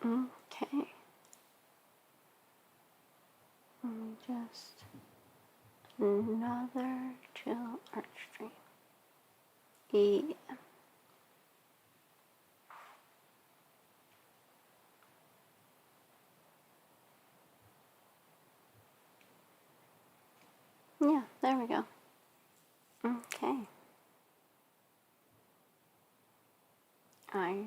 Okay. Just another chill art stream. Yeah. Yeah, there we go. Okay. I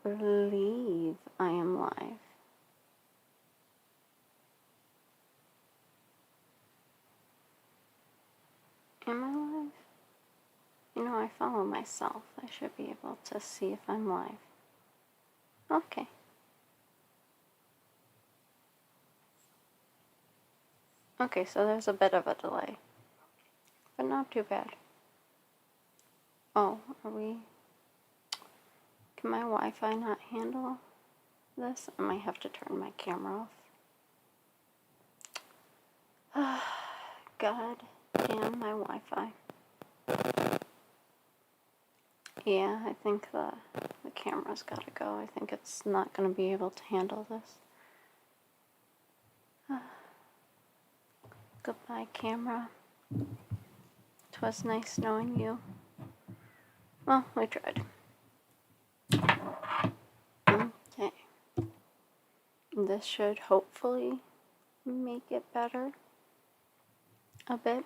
believe I am live. Am I live? You know, I follow myself. I should be able to see if I'm live. Okay. Okay, so there's a bit of a delay, but not too bad. Oh, are we... Can my Wi-Fi not handle this? I might have to turn my camera off. God damn my Wi-Fi. Yeah, I think the camera's gotta go. I think it's not gonna be able to handle this. Goodbye, camera. 'Twas nice knowing you. Well, we tried. Okay. This should hopefully make it better a bit.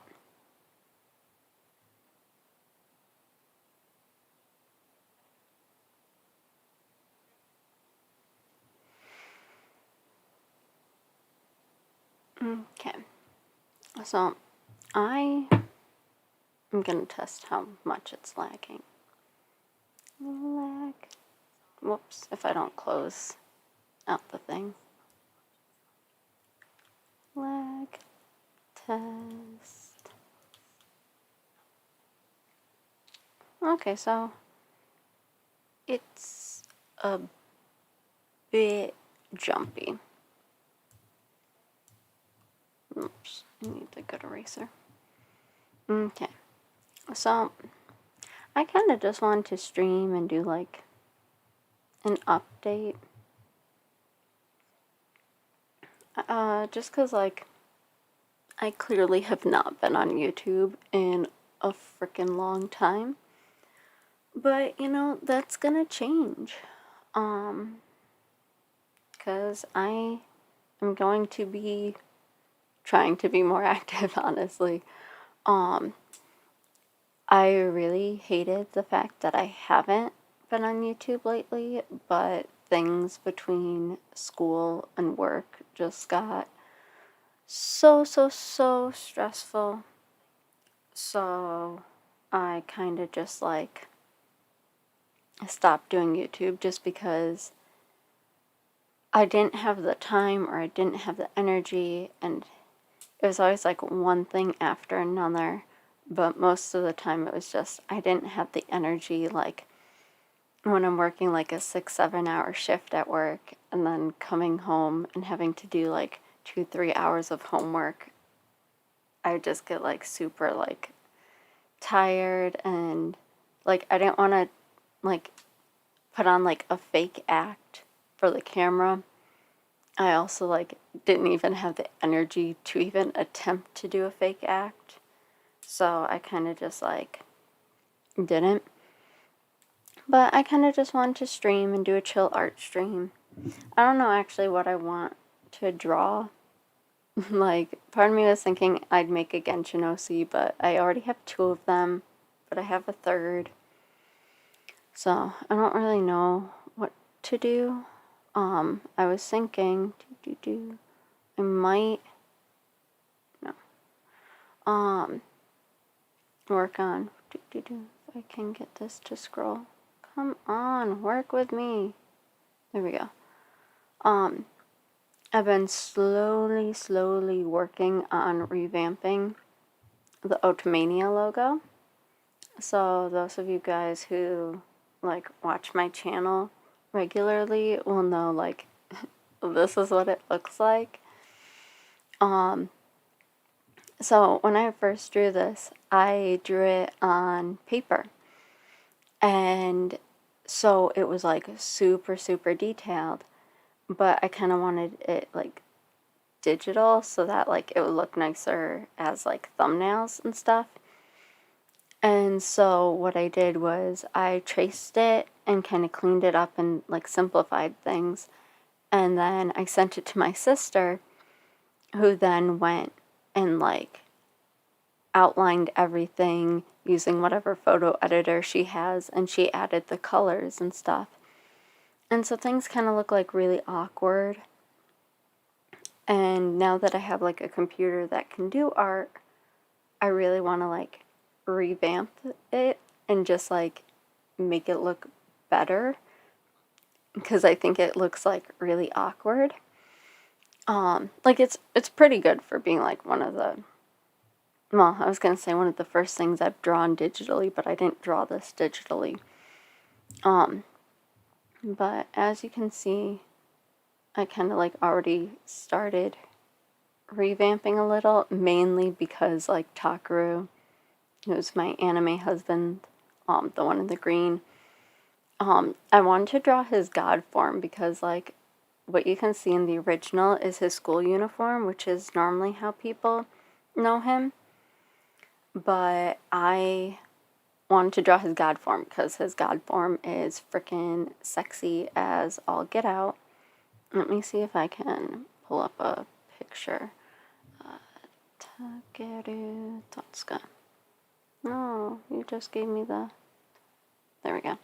Okay. So, I am gonna test how much it's lagging. Lag. Whoops, if I don't close out the thing. Lag. Test. Okay, so it's a bit jumpy. Oops, I need the good eraser. Okay, so I kind of just wanted to stream and do like an update. Just cause like I clearly have not been on YouTube in a freaking long time. But, you know, that's gonna change. Cause I am going to be trying to be more active, honestly. I really hated the fact that I haven't been on YouTube lately, but things between school and work just got so stressful. So I kind of just like stopped doing YouTube just because I didn't have the time or I didn't have the energy, and it was always like one thing after another. But most of the time it was just I didn't have the energy, like when I'm working like a 6-7 hour shift at work and then coming home and having to do like 2-3 hours of homework. I just get like super like tired, and like I didn't want to like put on like a fake act for the camera. I also like didn't even have the energy to even attempt to do a fake act. So I kind of just like didn't. But I kind of just wanted to stream and do a chill art stream. I don't know actually what I want to draw. Like, part of me was thinking I'd make a Genshin OC, but I already have 2 of them, but I have a 3rd. So, I don't really know what to do. I was thinking, I might, no, work on, if I can get this to scroll. Come on, work with me. There we go. I've been slowly working on revamping the Otomania logo. So those of you guys who like watch my channel regularly will know like this is what it looks like. So when I first drew this, I drew it on paper. And so it was like super, super detailed, but I kind of wanted it like digital so that like it would look nicer as like thumbnails and stuff. And so what I did was I traced it and kind of cleaned it up and like simplified things. And then I sent it to my sister, who then went and like outlined everything using whatever photo editor she has, and she added the colors and stuff. And so things kind of look like really awkward. And now that I have like a computer that can do art, I really want to like revamp it and just like make it look better, because I think it looks like really awkward. Like it's pretty good for being like one of the, well, I was gonna say one of the first things I've drawn digitally, but I didn't draw this digitally. But as you can see, I kind of like already started revamping a little, mainly because like Takaru, who's my anime husband, the one in the green, I wanted to draw his god form because like what you can see in the original is his school uniform, which is normally how people know him. But I wanted to draw his god form because his god form is freaking sexy as all get out. Let me see if I can pull up a picture. Takeru Totsuka. No, you just gave me the... There we go.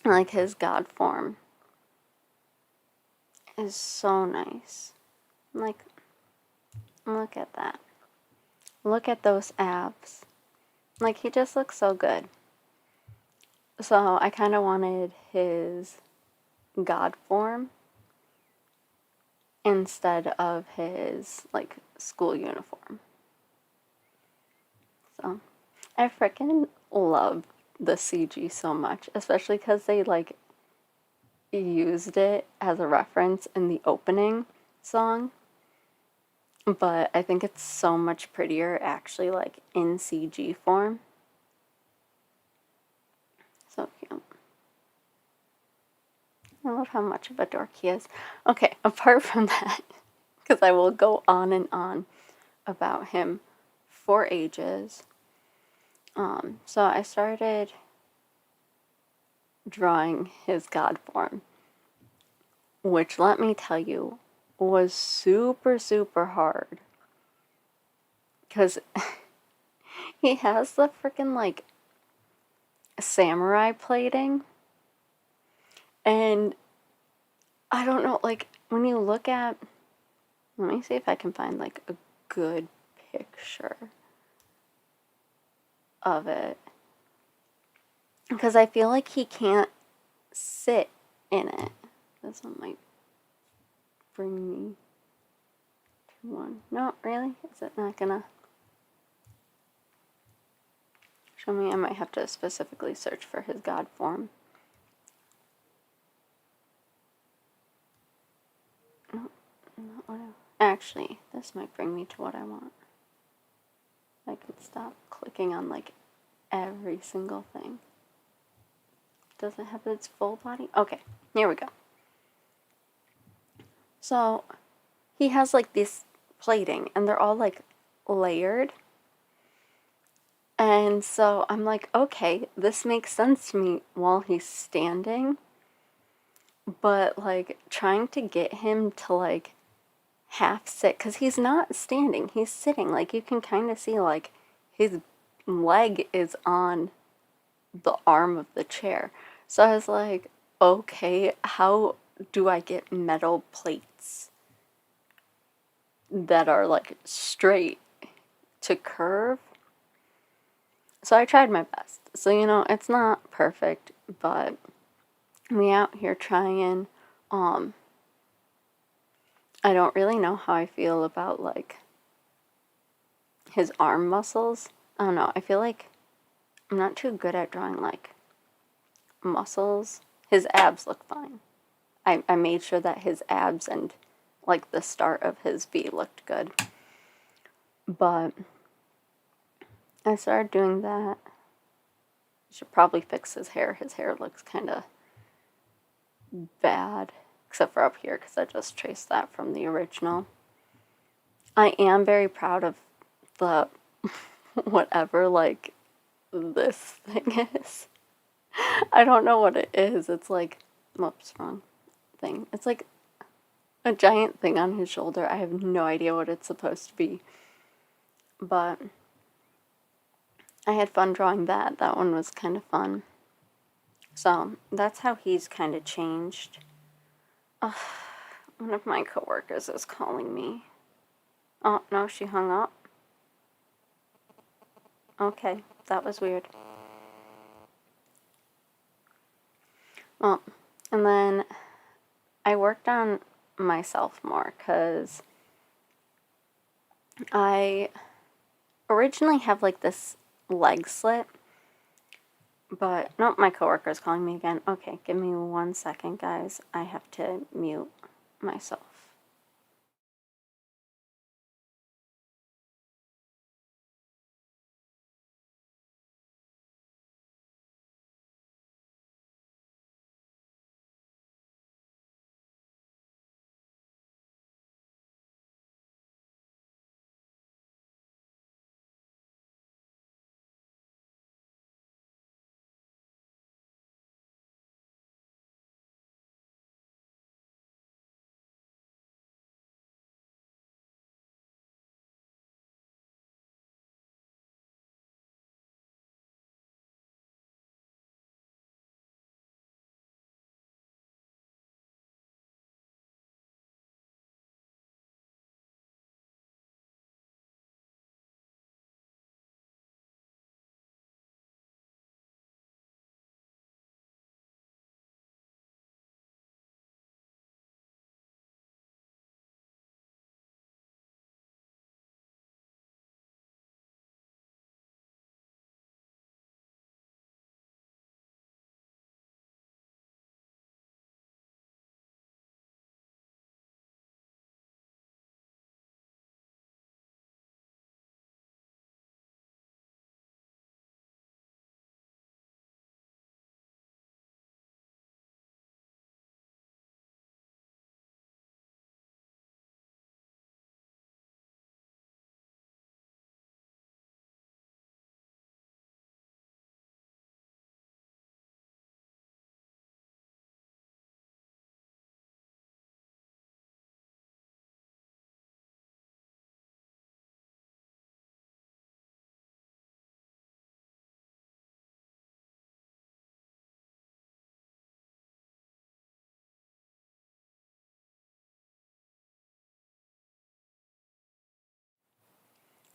Like his god form is so nice. Like, look at that. Look at those abs. Like, he just looks so good. So I kind of wanted his god form instead of his like school uniform. So I freaking love the CG so much, especially because they like used it as a reference in the opening song. But I think it's so much prettier actually like in CG form. So cute. I love how much of a dork he is. Okay, apart from that, because I will go on and on about him for ages. So I started drawing his god form, which, let me tell you, was super, super hard. Because he has the freaking, like, samurai plating. And I don't know, like, when you look at... Let me see if I can find, like, a good picture of it. Because I feel like he can't sit in it. This one might bring me to one. No, really? Is it not gonna show me? I might have to specifically search for his god form. No, not what actually, this might bring me to what I want. I could stop clicking on like every single thing. Does it have its full body? Okay, here we go. So he has like this plating and they're all like layered. And so I'm like, okay, this makes sense to me while he's standing. But like trying to get him to like half sit, because he's not standing, he's sitting. Like you can kind of see like his leg is on the arm of the chair. So I was like, okay, how do I get metal plates that are like straight to curve? So I tried my best. So, you know, it's not perfect, but we out here trying. I don't really know how I feel about like his arm muscles. I don't know. I feel like I'm not too good at drawing like muscles. His abs look fine. I made sure that his abs and like the start of his V looked good. But I started doing that. should probably fix his hair. His hair looks kind of bad, except for up here because I just traced that from the original. I am very proud of the whatever, like, this thing is. I don't know what it is. It's like, whoops, wrong thing. It's like a giant thing on his shoulder. I have no idea what it's supposed to be. But I had fun drawing that. That one was kind of fun. So that's how he's kind of changed. One of my coworkers is calling me. Oh, no, she hung up. Okay, that was weird. Well, and then I worked on myself more because I originally have like this leg slit, but nope, my coworker's calling me again. Okay, give me 1 second, guys. I have to mute myself.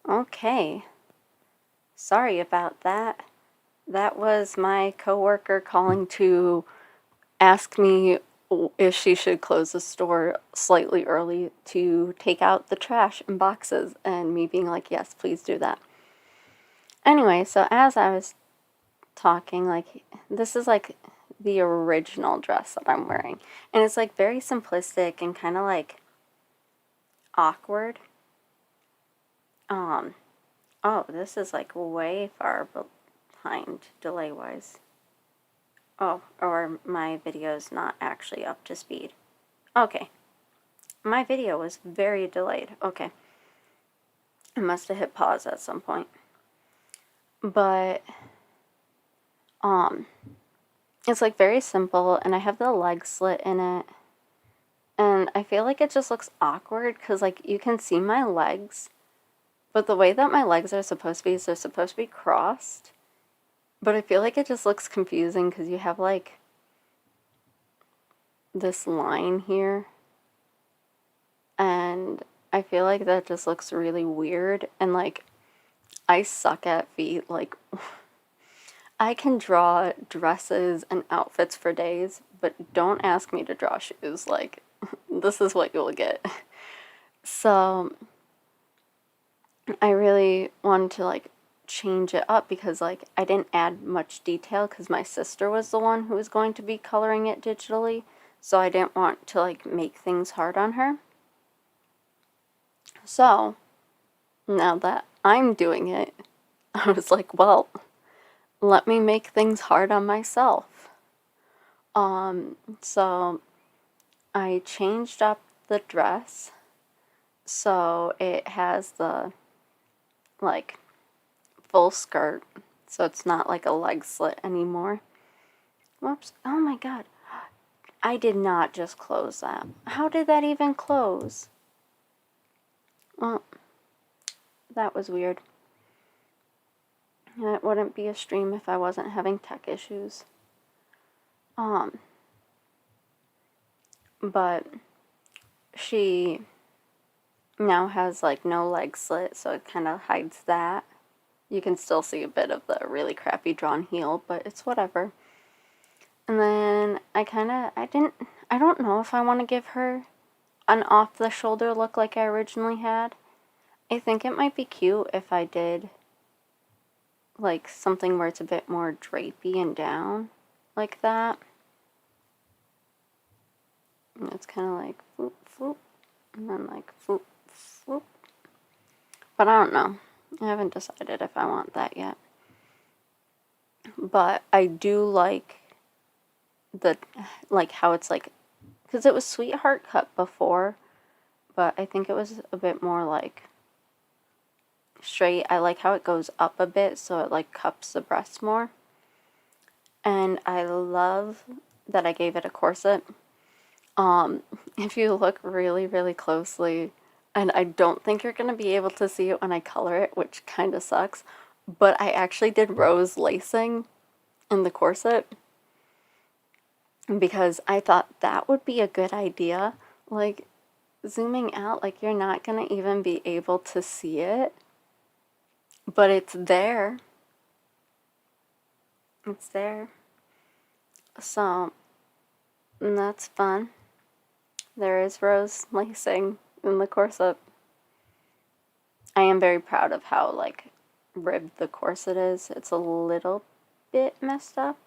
Okay. Sorry about that. That was my coworker calling to ask me if she should close the store slightly early to take out the trash and boxes, and me being like, yes, please do that. Anyway, so as I was talking, like, this is like the original dress that I'm wearing, and it's like very simplistic and kind of like awkward. Oh, this is like way far behind delay wise. Oh, or my video's not actually up to speed. Okay. My video was very delayed. Okay. I must have hit pause at some point. But, it's like very simple, and I have the leg slit in it. And I feel like it just looks awkward because, like, you can see my legs, but the way that my legs are supposed to be is they're supposed to be crossed. But I feel like it just looks confusing because you have, like, this line here. And I feel like that just looks really weird. And, like, I suck at feet. Like, I can draw dresses and outfits for days, but don't ask me to draw shoes. Like, this is what you'll get. So, I really wanted to, like, change it up because, like, I didn't add much detail because my sister was the one who was going to be coloring it digitally. So I didn't want to, like, make things hard on her. So, now that I'm doing it, I was like, well, let me make things hard on myself. So I changed up the dress so it has the like full skirt, so it's not like a leg slit anymore. Whoops. Oh my god. I did not just close that. How did that even close? Well, that was weird. It wouldn't be a stream if I wasn't having tech issues. But she now has like no leg slit, so it kind of hides that. You can still see a bit of the really crappy drawn heel, but it's whatever. And then I don't know if I want to give her an off the shoulder look like I originally had. I think it might be cute if I did like something where it's a bit more drapey and down like that. And it's kind of like floop, floop, and then like floop, floop. But I don't know. I haven't decided if I want that yet. But I do like how it's like, because it was sweetheart cut before, but I think it was a bit more like straight. I like how it goes up a bit, so it like cups the breast more. And I love that I gave it a corset. If you look really, really closely, and I don't think you're going to be able to see it when I color it, which kind of sucks, but I actually did rose lacing in the corset because I thought that would be a good idea. Like, zooming out, like, you're not going to even be able to see it, but it's there. It's there. So, that's fun. There is rose lacing in the corset. I am very proud of how, like, ribbed the corset is. It's a little bit messed up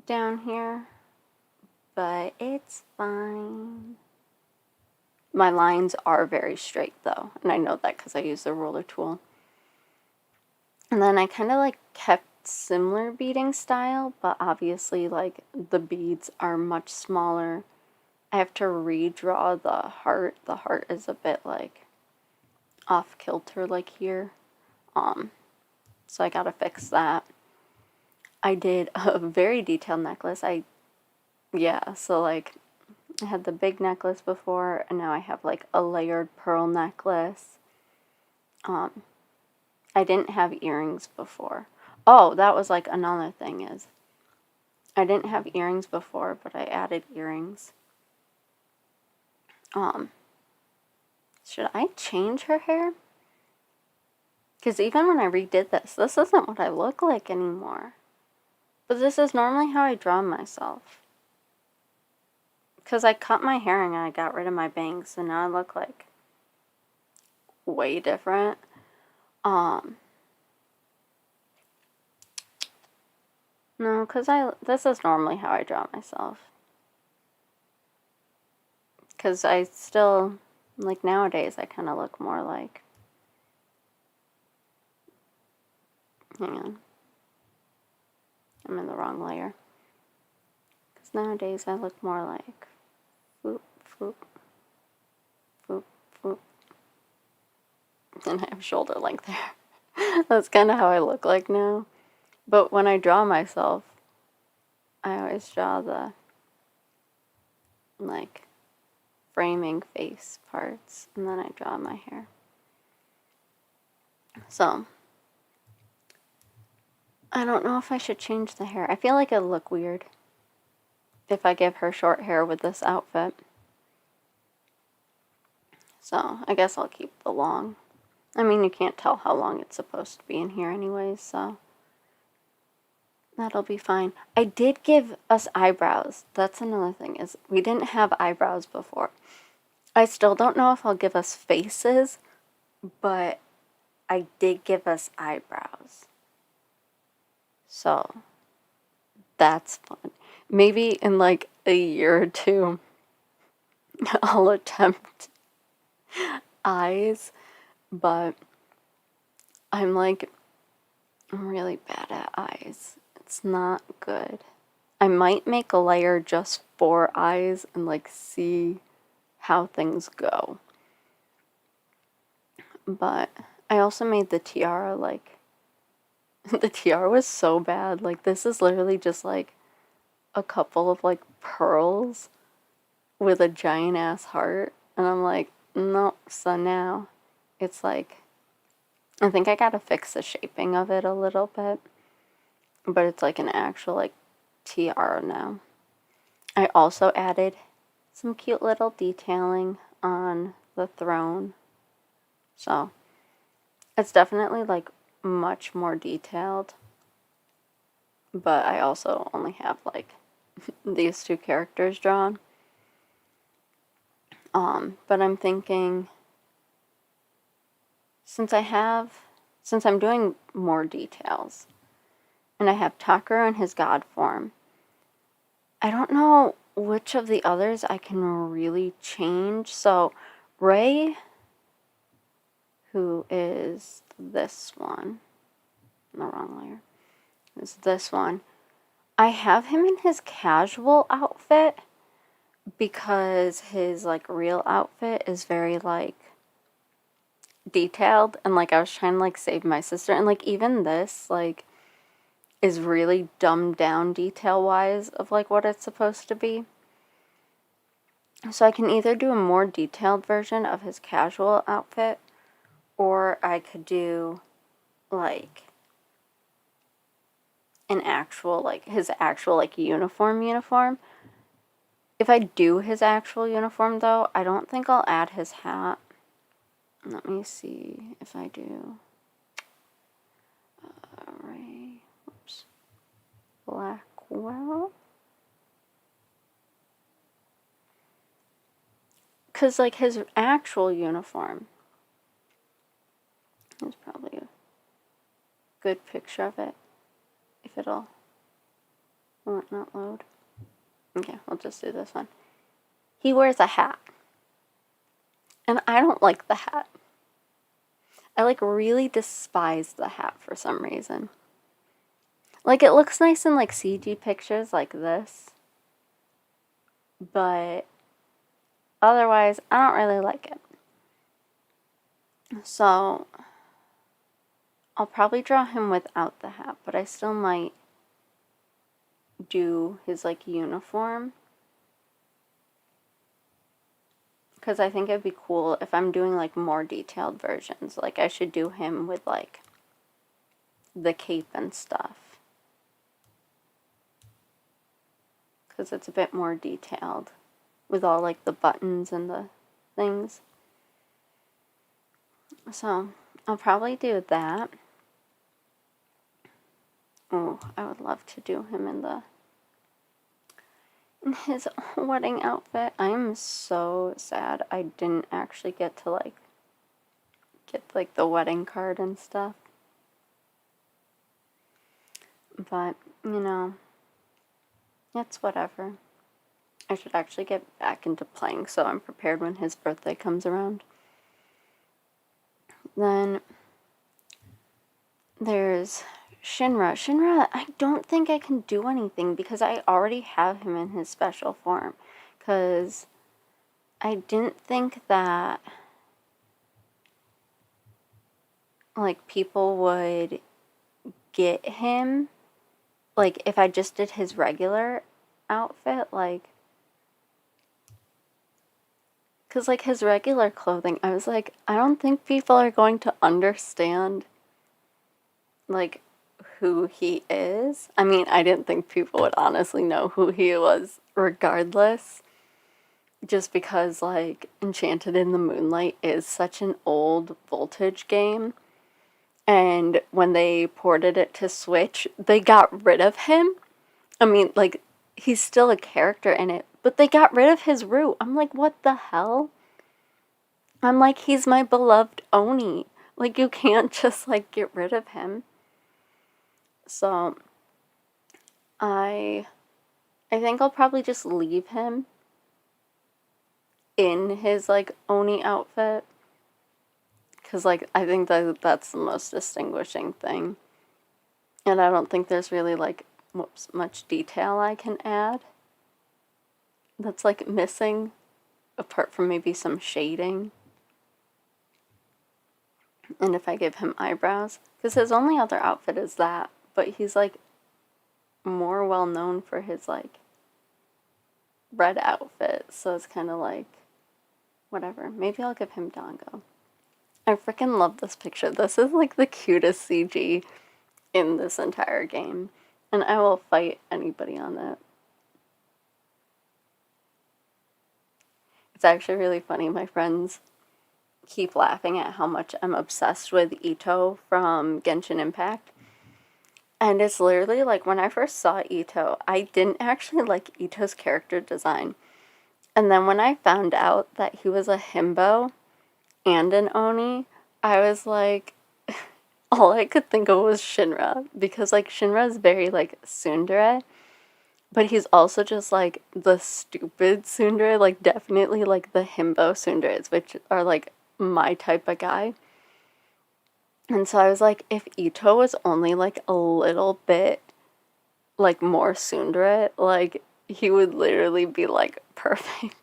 down here, but it's fine. My lines are very straight though, and I know that because I use the ruler tool. And then I kind of like kept similar beading style, but obviously like the beads are much smaller. I have to redraw the heart. The heart is a bit like off kilter like here. So I gotta fix that. I did a very detailed necklace. So like I had the big necklace before, and now I have like a layered pearl necklace. I didn't have earrings before. Oh, that was like another thing is I didn't have earrings before, but I added earrings. Should I change her hair? Because even when I redid this isn't what I look like anymore. But this is normally how I draw myself. Because I cut my hair and I got rid of my bangs, so now I look like way different. No, because this is normally how I draw myself. Because I still, like nowadays, I kind of look more like, hang on, I'm in the wrong layer. Because nowadays I look more like, whoop, whoop, whoop, whoop. And I have shoulder length hair. That's kind of how I look like now. But when I draw myself, I always draw the, like, framing face parts, and then I draw my hair. So, I don't know if I should change the hair. I feel like it'll look weird if I give her short hair with this outfit. So, I guess I'll keep the long. I mean, you can't tell how long it's supposed to be in here anyways, so that'll be fine. I did give us eyebrows. That's another thing, is we didn't have eyebrows before. I still don't know if I'll give us faces, but I did give us eyebrows. So, that's fun. Maybe in like a year or two, I'll attempt eyes, but I'm like I'm really bad at eyes. It's not good. I might make a layer just for eyes and like see how things go. But I also made the tiara like the tiara was so bad. Like this is literally just like a couple of like pearls with a giant ass heart. And I'm like, no, so now it's like I think I gotta fix the shaping of it a little bit. But it's like an actual like tiara now. I also added some cute little detailing on the throne. So it's definitely like much more detailed. But I also only have like these two characters drawn. But I'm thinking since I'm doing more details and I have Tucker in his god form, I don't know which of the others I can really change. So Ray, who is this one, the wrong layer, is this one. I have him in his casual outfit because his like real outfit is very like detailed, and like I was trying to like save my sister, and like even this like is really dumbed down detail wise of like what it's supposed to be. So I can either do a more detailed version of his casual outfit, or I could do like an actual like his actual like uniform. If I do his actual uniform though, I don't think I'll add his hat. Let me see if I do. Ray, whoops, Blackwell. Because like his actual uniform is probably a good picture of it. If it'll, will it not load? Okay, we'll just do this one. He wears a hat. And I don't like the hat. I like really despise the hat for some reason. Like it looks nice in like CG pictures like this. But otherwise, I don't really like it. So I'll probably draw him without the hat, but I still might do his like uniform. Because I think it'd be cool if I'm doing like more detailed versions. Like I should do him with like the cape and stuff. Because it's a bit more detailed with all like the buttons and the things. So I'll probably do that. Oh, I would love to do him in his wedding outfit. I'm so sad I didn't actually get to like get like the wedding card and stuff. But, you know, it's whatever. I should actually get back into playing so I'm prepared when his birthday comes around. Then there's Shinra. Shinra, I don't think I can do anything because I already have him in his special form. Because I didn't think that like people would get him like if I just did his regular outfit, like because like his regular clothing, I was like, I don't think people are going to understand like who he is. I mean, I didn't think people would honestly know who he was regardless, just because like Enchanted in the Moonlight is such an old Voltage game. And when they ported it to Switch, they got rid of him. I mean, like, he's still a character in it, but they got rid of his root. I'm like, what the hell? I'm like, he's my beloved Oni. Like, you can't just, like, get rid of him. So, I think I'll probably just leave him in his, like, Oni outfit. Because, like, I think that's the most distinguishing thing. And I don't think there's really like much detail I can add that's like missing, apart from maybe some shading. And if I give him eyebrows, because his only other outfit is that, but he's like more well known for his like red outfit, so it's kind of like whatever. Maybe I'll give him Dongo. I freaking love this picture. This is like the cutest CG in this entire game, and I will fight anybody on it. It's actually really funny. My friends keep laughing at how much I'm obsessed with Ito from Genshin Impact. And it's literally like when I first saw Ito, I didn't actually like Ito's character design. And then when I found out that he was a himbo and an Oni, I was like, all I could think of was Shinra. Because like Shinra is very like tsundere, but he's also just like the stupid tsundere, like definitely like the himbo tsunderes, which are like my type of guy. And so I was like, if Ito was only like a little bit like more tsundere, like he would literally be like perfect.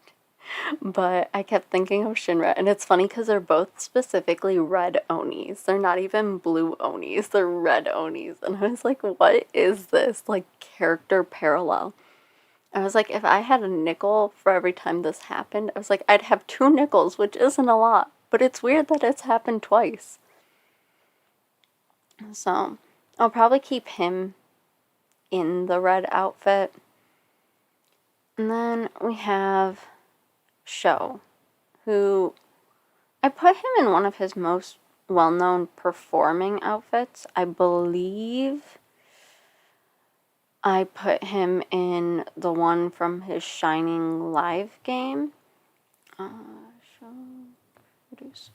But I kept thinking of Shinra, and it's funny because they're both specifically red Onis. They're not even blue Onis, they're red Onis. And I was like, what is this like character parallel? I was like, if I had a nickel for every time this happened, I was like, I'd have 2 nickels, which isn't a lot, but it's weird that it's happened twice. So I'll probably keep him in the red outfit. And then we have Sho, who I put him in one of his most well-known performing outfits. I believe I put him in the one from his Shining Live game. Sho produce.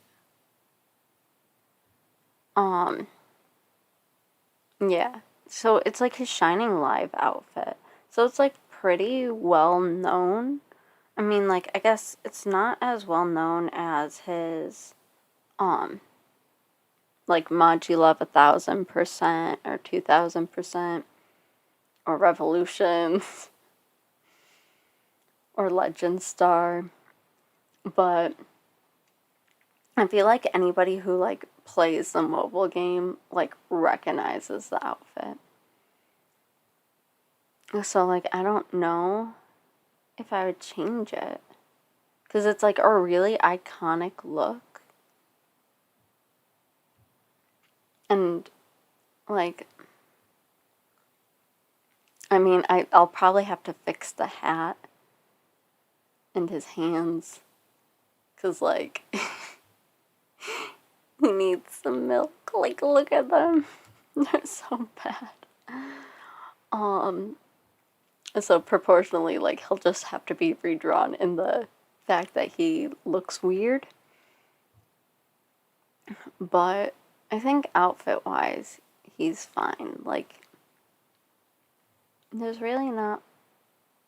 Yeah. So it's like his Shining Live outfit. So it's like pretty well known. I mean, like, I guess it's not as well known as his, like, Maji Love 1000% or 2000% or Revolutions or Legend Star. But I feel like anybody who, like, plays the mobile game, like, recognizes the outfit. So, like, I don't know if I would change it. Because it's, like, a really iconic look. And, like, I mean, I'll probably have to fix the hat and his hands. Because, like, he needs some milk. Like, look at them. They're so bad. So proportionally, like, he'll just have to be redrawn in the fact that he looks weird. But I think outfit-wise, he's fine. Like, there's really not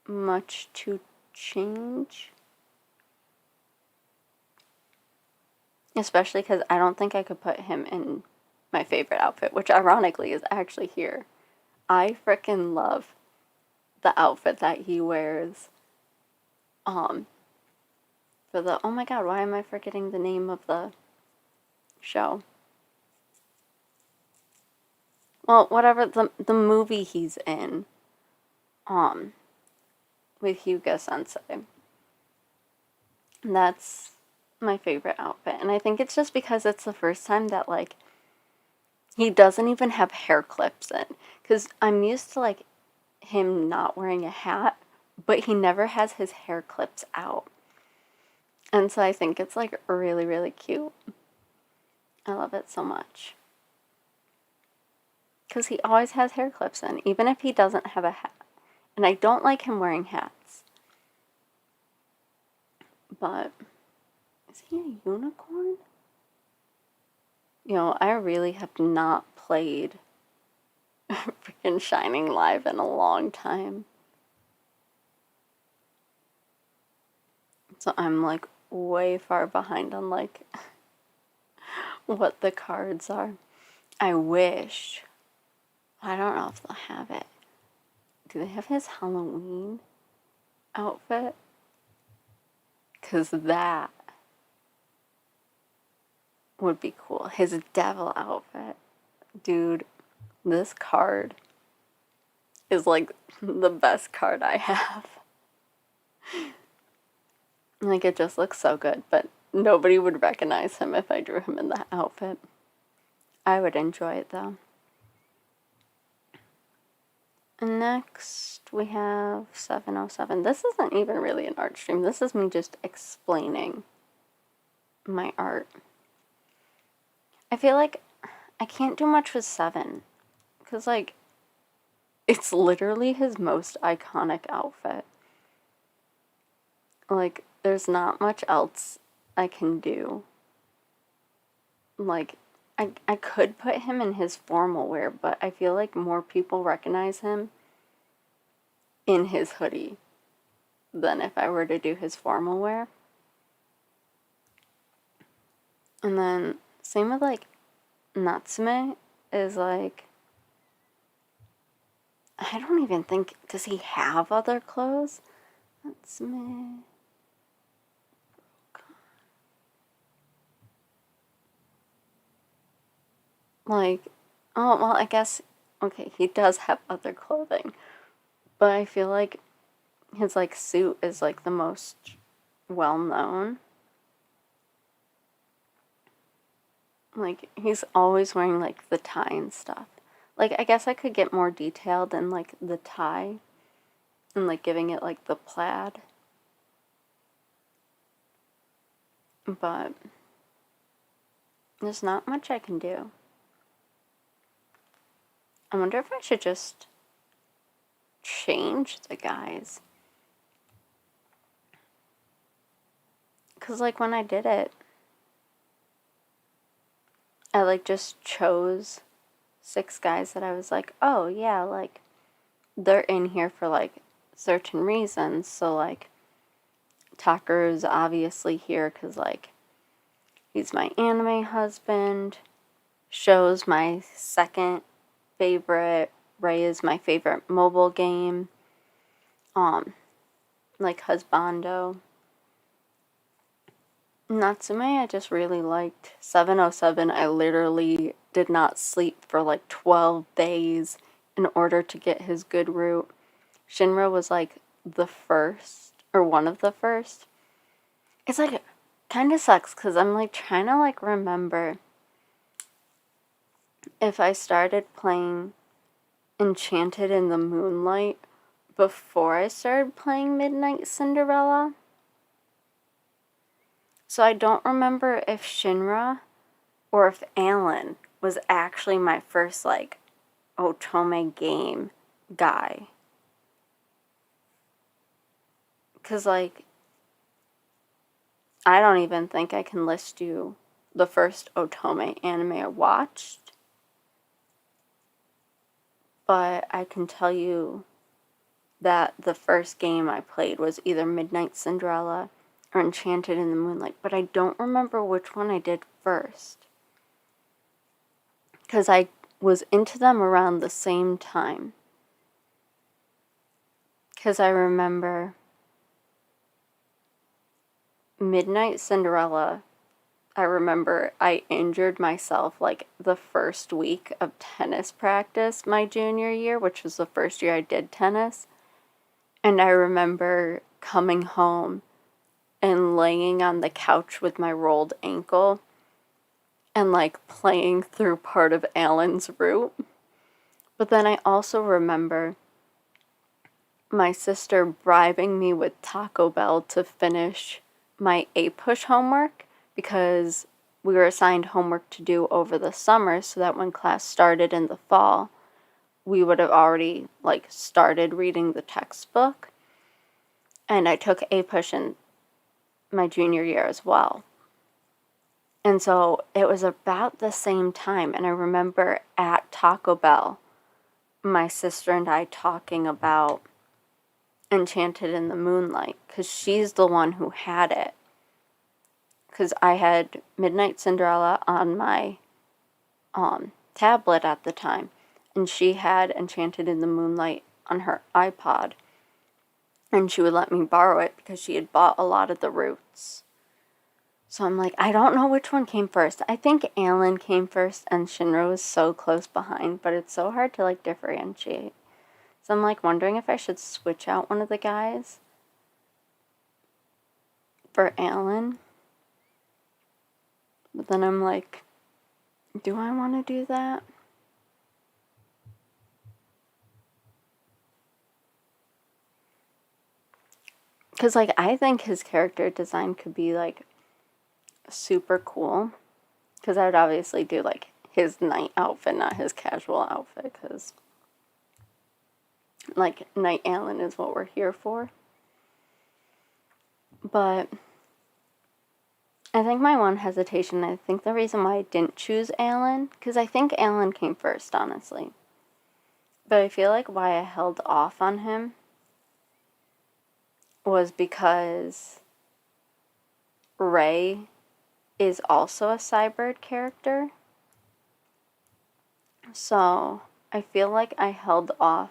much to change. Especially because I don't think I could put him in my favorite outfit, which ironically is actually here. I frickin' love the outfit that he wears. For the, oh my god, why am I forgetting the name of the show? Well, whatever, the movie he's in, with Hyuga Sensei. That's my favorite outfit. And I think it's just because it's the first time that, like, he doesn't even have hair clips in. Because I'm used to, like, him not wearing a hat, but he never has his hair clips out. And so I think it's, like, really, really cute. I love it so much. Because he always has hair clips in, even if he doesn't have a hat. And I don't like him wearing hats. But, is he a unicorn? You know, I really have not played freaking Shining Live in a long time. So I'm, like, way far behind on, like, what the cards are. I wish I don't know if they'll have it. Do they have his Halloween outfit? Because that would be cool. His devil outfit. Dude, this card is like the best card I have. Like, it just looks so good, but nobody would recognize him if I drew him in that outfit. I would enjoy it though. And next we have 707. This isn't even really an art stream. This is me just explaining my art. I feel like I can't do much with 7 because, like, it's literally his most iconic outfit. Like, there's not much else I can do. Like, I could put him in his formal wear, but I feel like more people recognize him in his hoodie than if I were to do his formal wear. And then, same with, like, Natsume is, like, I don't even think, does he have other clothes? Natsume. Like, oh, well, I guess, okay, he does have other clothing, but I feel like his, like, suit is, like, the most well-known. Like, he's always wearing, like, the tie and stuff. Like, I guess I could get more detailed in, like, the tie and, like, giving it, like, the plaid. But there's not much I can do. I wonder if I should just change the guys. Because, like, when I did it, I, like, just chose 6 guys that I was like, oh, yeah, like, they're in here for, like, certain reasons. So, like, Tucker's obviously here because, like, he's my anime husband. Show's my second favorite. Ray is my favorite mobile game. Like, husbando. Natsume, I just really liked. 707, I literally did not sleep for like 12 days in order to get his good route. Shinra was like the first, or one of the first. It's like, kind of sucks because I'm like trying to like remember if I started playing Enchanted in the Moonlight before I started playing Midnight Cinderella. So I don't remember if Shinra or if Alan was actually my first, like, Otome game guy. Because, like, I don't even think I can list you the first Otome anime I watched. But I can tell you that the first game I played was either Midnight Cinderella or Enchanted in the Moonlight. But I don't remember which one I did first. Because I was into them around the same time. Because I remember Midnight Cinderella, I remember I injured myself like the first week of tennis practice my junior year, which was the first year I did tennis. And I remember coming home and laying on the couch with my rolled ankle and like playing through part of Alan's route. But then I also remember my sister bribing me with Taco Bell to finish my A-Push homework because we were assigned homework to do over the summer so that when class started in the fall, we would have already like started reading the textbook. And I took A-Push in my junior year as well. And so it was about the same time. And I remember at Taco Bell, my sister and I talking about Enchanted in the Moonlight because she's the one who had it. Because I had Midnight Cinderella on my tablet at the time. and she had Enchanted in the Moonlight on her iPod, and she would let me borrow it because she had bought a lot of the roots. So I'm like, I don't know which one came first. I think Alan came first and Shinra was so close behind, but it's so hard to like differentiate. So I'm like wondering if I should switch out one of the guys for Alan. But then I'm like, do I want to do that? Because like I think his character design could be like super cool. Because I would obviously do like his night outfit, not his casual outfit. Because like Night Alan is what we're here for. But I think my one hesitation, I think the reason why I didn't choose Alan, because I think Alan came first, honestly. But I feel like why I held off on him was because Ray is also a Cybird character. So I feel like I held off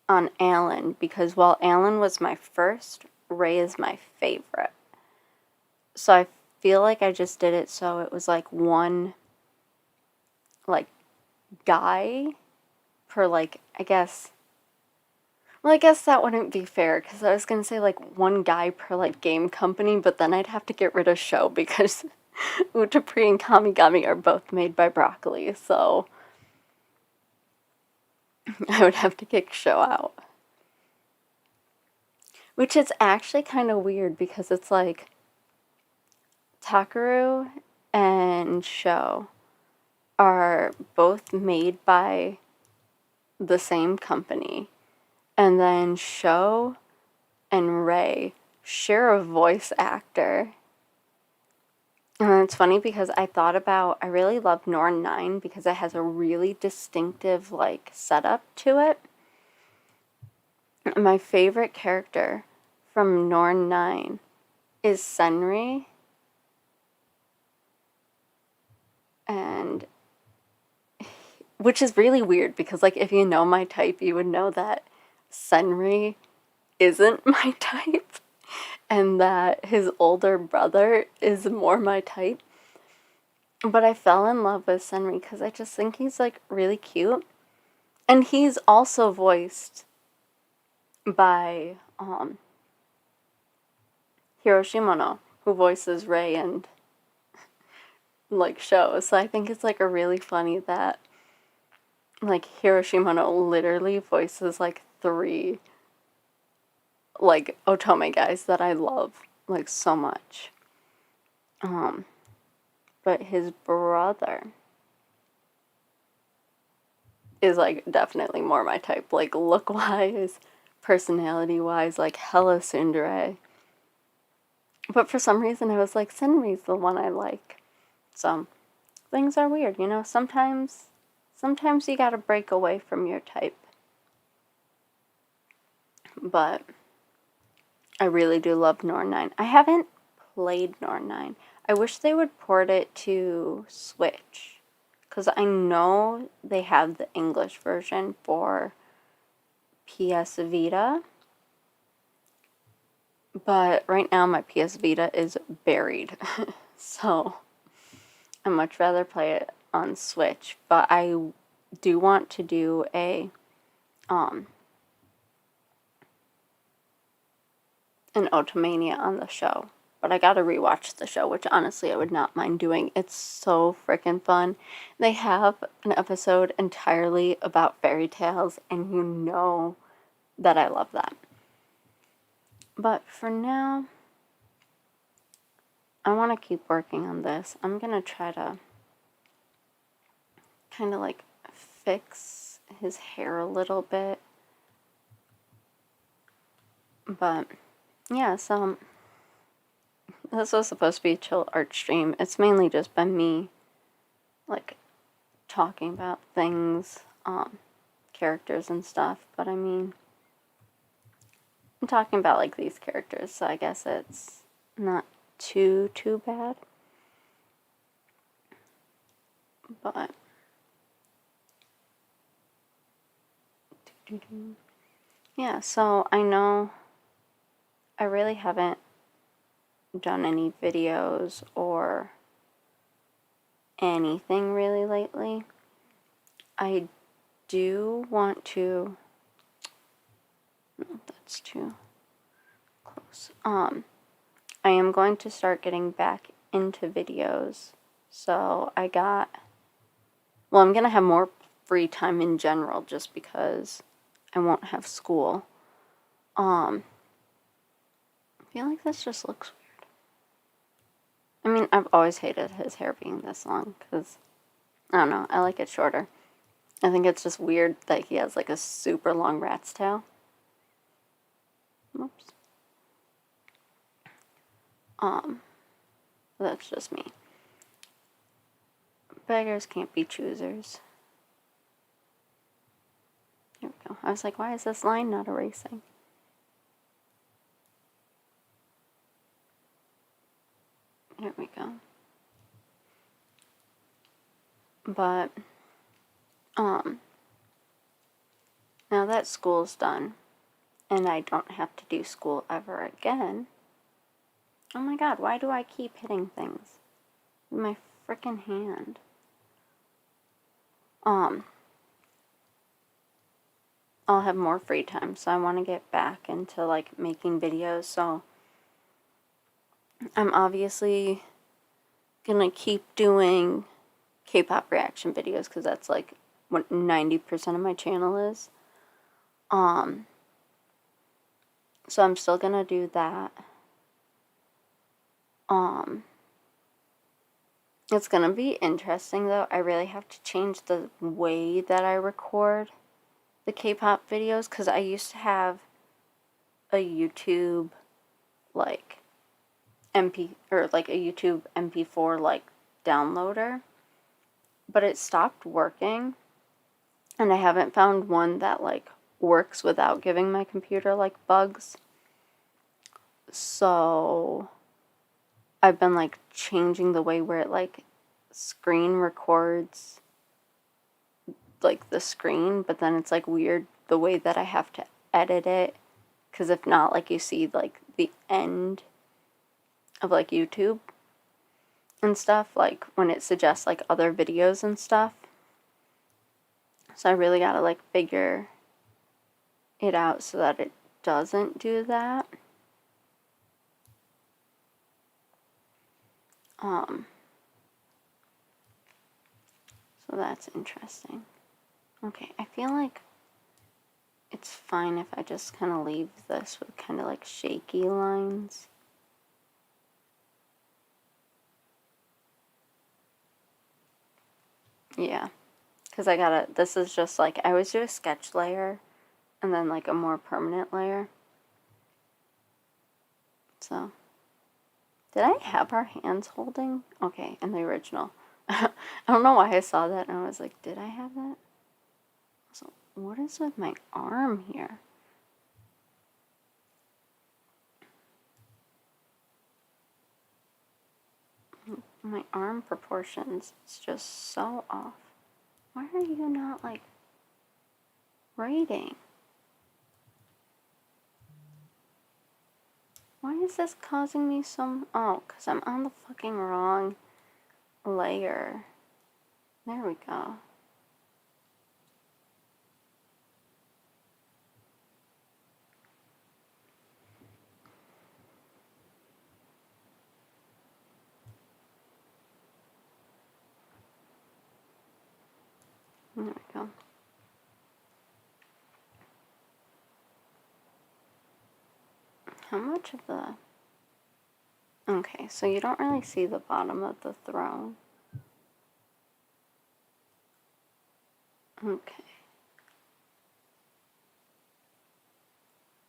on Alan because while Alan was my first, Ray is my favorite. So I feel like I just did it so it was like one like guy per like I guess that wouldn't be fair because I was gonna say like one guy per like game company, but then I'd have to get rid of Show because Utapri and Kamigami are both made by Broccoli, so I would have to kick Show out. Which is actually kind of weird because it's like Takaru and Show are both made by the same company. And then Show and Ray share a voice actor. And it's funny because I really love Norn 9 because it has a really distinctive like setup to it. My favorite character from Norn 9 is Senri. And which is really weird because like if you know my type, you would know that Senri isn't my type and that his older brother is more my type. But I fell in love with Senri because I just think he's like really cute. And he's also voiced by Hiroshimono, who voices Rei and like Show. So I think it's like a really funny that like Hiroshimono literally voices like 3 like otome guys that I love like so much. But his brother is like definitely more my type, like look wise, personality wise, like hella tsundere. But for some reason I was like, Senri's the one I like. So things are weird, you know, sometimes you gotta break away from your type. But I really do love Norn 9. I haven't played Norn 9. I wish they would port it to Switch. Because I know they have the English version for PS Vita. But right now my PS Vita is buried. So I'd much rather play it on Switch. But I do want to do an Otomania on the show. But I gotta rewatch the show, which honestly I would not mind doing. It's so freaking fun. They have an episode entirely about fairy tales, and you know that I love that. But for now, I want to keep working on this. I'm gonna try to kind of like fix his hair a little bit. But yeah, so this was supposed to be a chill art stream. It's mainly just been me like talking about things, characters and stuff, but I mean, I'm talking about like these characters, so I guess it's not too bad. But you doing? Yeah, so I know I really haven't done any videos or anything really lately. I do want to. No, that's too close. I am going to start getting back into videos. So I'm gonna have more free time in general just because I won't have school. I feel like this just looks weird. I mean, I've always hated his hair being this long because, I don't know, I like it shorter. I think it's just weird that he has like a super long rat's tail. Oops. That's just me. Beggars can't be choosers. There we go. I was like, why is this line not erasing? There we go. But, now that school's done, and I don't have to do school ever again. Oh my god, why do I keep hitting things with my frickin' hand? I'll have more free time, so I want to get back into like making videos. So I'm obviously gonna keep doing K-pop reaction videos because that's like what 90% of my channel is. So I'm still gonna do that. It's gonna be interesting though. I really have to change the way that I record the K-pop videos because I used to have a YouTube like like a YouTube MP4 like downloader, but it stopped working, and I haven't found one that like works without giving my computer like bugs. So I've been like changing the way where it like screen records like the screen, but then it's like weird the way that I have to edit it, because if not, like you see like the end of like YouTube and stuff, like when it suggests like other videos and stuff. So I really gotta like figure it out so that it doesn't do that. So that's interesting. Okay, I feel like it's fine if I just kind of leave this with kind of like shaky lines. Yeah, because this is just like, I always do a sketch layer and then like a more permanent layer. So, did I have our hands holding? Okay, in the original. I don't know why I saw that and I was like, did I have that? So, what is with my arm here? My arm proportions is just so off. Why are you not like writing? Why is this causing me some... Oh, because I'm on the fucking wrong layer. There we go. There we go. How much of the... Okay, so you don't really see the bottom of the throne. Okay.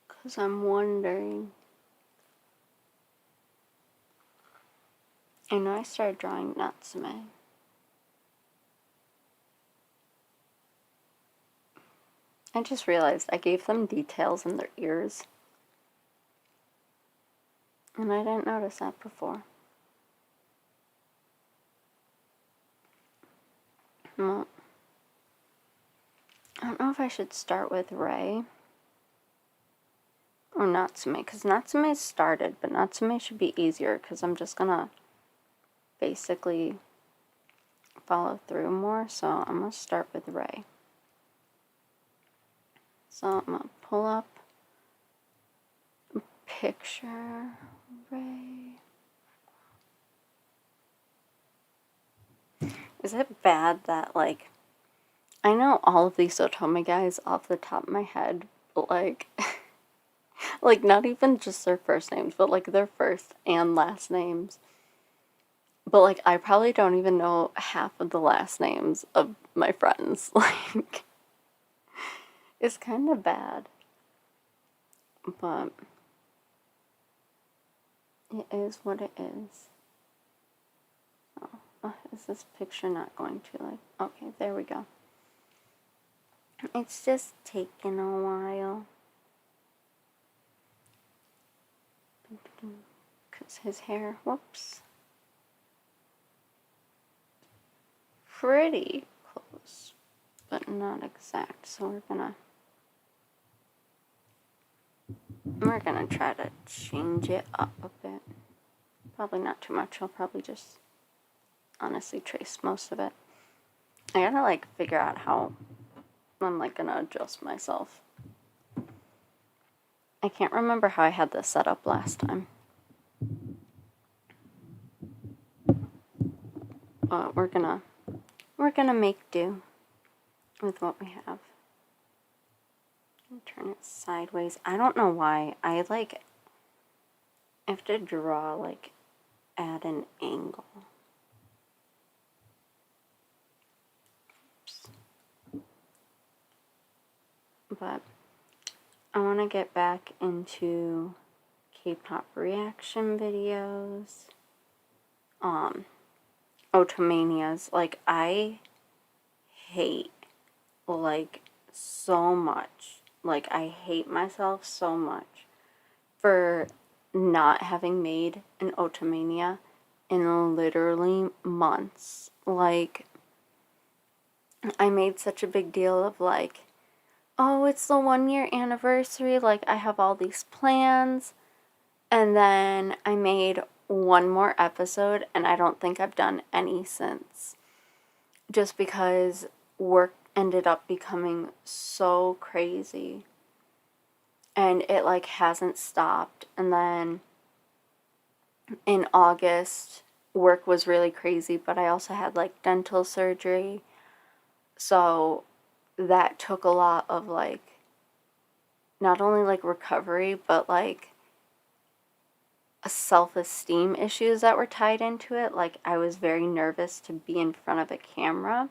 Because I'm wondering... I know I started drawing Natsume. I just realized I gave them details in their ears. And I didn't notice that before. Well, I don't know if I should start with Ray or Natsume, because Natsume started, but Natsume should be easier because I'm just gonna basically follow through more, so I'm gonna start with Ray. So I'm gonna pull up a picture, Ray. Is it bad that, like, I know all of these Otome guys off the top of my head, but, like, like, not even just their first names, but, like, their first and last names. But, like, I probably don't even know half of the last names of my friends. Like, it's kind of bad. But it is what it is. Oh, is this picture not going to, like... Okay, there we go. It's just taking a while. Because his hair... Whoops. Pretty close, but not exact. So we're gonna try to change it up a bit. Probably not too much. I'll probably just honestly trace most of it. I gotta, like, figure out how I'm, like, gonna adjust myself. I can't remember how I had this set up last time. But we're gonna make do with what we have. Turn it sideways. I don't know why. I, like, have to draw, like, at an angle. Oops. But I want to get back into K-pop reaction videos. Otomanias. Like, I hate, like, so much. Like, I hate myself so much for not having made an Otomania in literally months. Like, I made such a big deal of, like, oh, it's the 1-year anniversary, like, I have all these plans, and then I made one more episode, and I don't think I've done any since. Just because work ended up becoming so crazy, and it, like, hasn't stopped. And then in August, work was really crazy, but I also had, like, dental surgery, so that took a lot of, like, not only, like, recovery, but, like, self-esteem issues that were tied into it. Like, I was very nervous to be in front of a camera,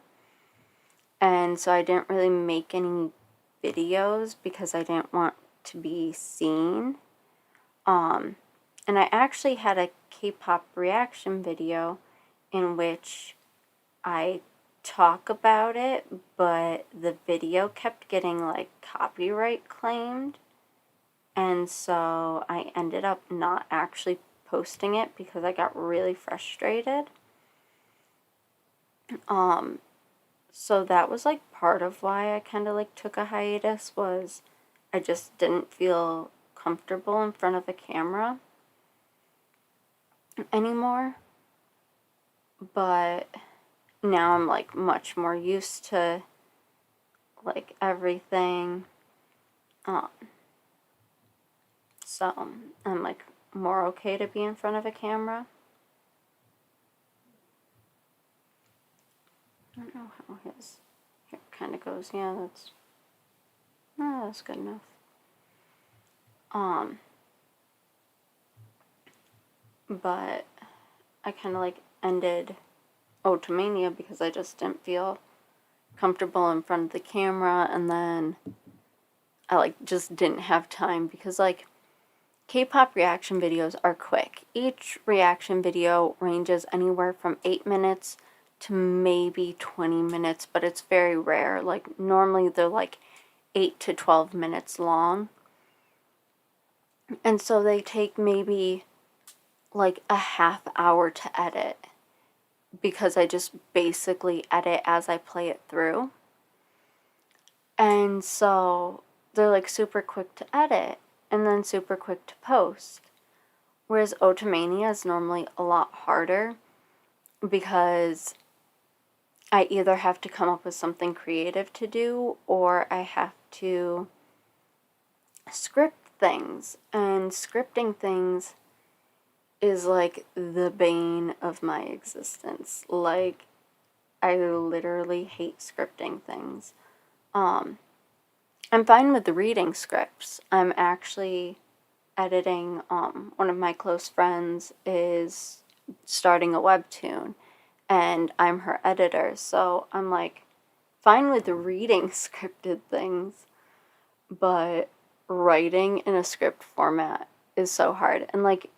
and so I didn't really make any videos because I didn't want to be seen. And I actually had a K-pop reaction video in which I talk about it, but the video kept getting, like, copyright claimed, and so I ended up not actually posting it because I got really frustrated. So that was, like, part of why I kind of, like, took a hiatus, was I just didn't feel comfortable in front of a camera anymore. But now I'm, like, much more used to, like, everything. So I'm, like, more okay to be in front of a camera. I don't know how his hair kind of goes. Yeah, that's good enough. But I kind of, like, ended Otomania because I just didn't feel comfortable in front of the camera, and then I, like, just didn't have time because, like, K-pop reaction videos are quick. Each reaction video ranges anywhere from 8 minutes to maybe 20 minutes, but it's very rare. Like, normally they're, like, 8 to 12 minutes long. And so they take maybe, like, a half hour to edit because I just basically edit as I play it through. And so they're like super quick to edit and then super quick to post. Whereas Otomania is normally a lot harder because I either have to come up with something creative to do or I have to script things. And scripting things is like the bane of my existence. Like, I literally hate scripting things. I'm fine with reading scripts. I'm actually editing, one of my close friends is starting a webtoon and I'm her editor, so I'm like fine with reading scripted things, but writing in a script format is so hard. And like,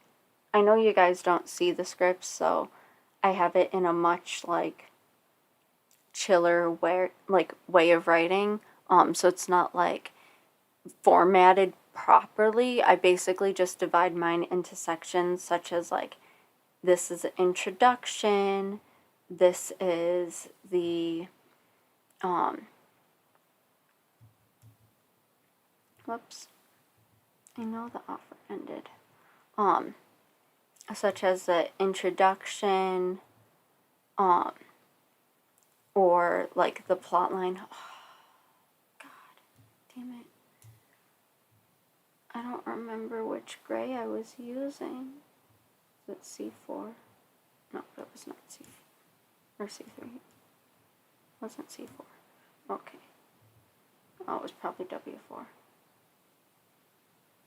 I know you guys don't see the scripts, so I have it in a much like chiller way of writing. So it's not like formatted properly. I basically just divide mine into sections such as like, this is an introduction, this is the whoops, I know the offer ended. Such as the introduction, or like the plot line. Oh, God damn it. I don't remember which gray I was using. Is it C4? No, that was not C4. Or C3. Wasn't C4. Okay. Oh, it was probably W4.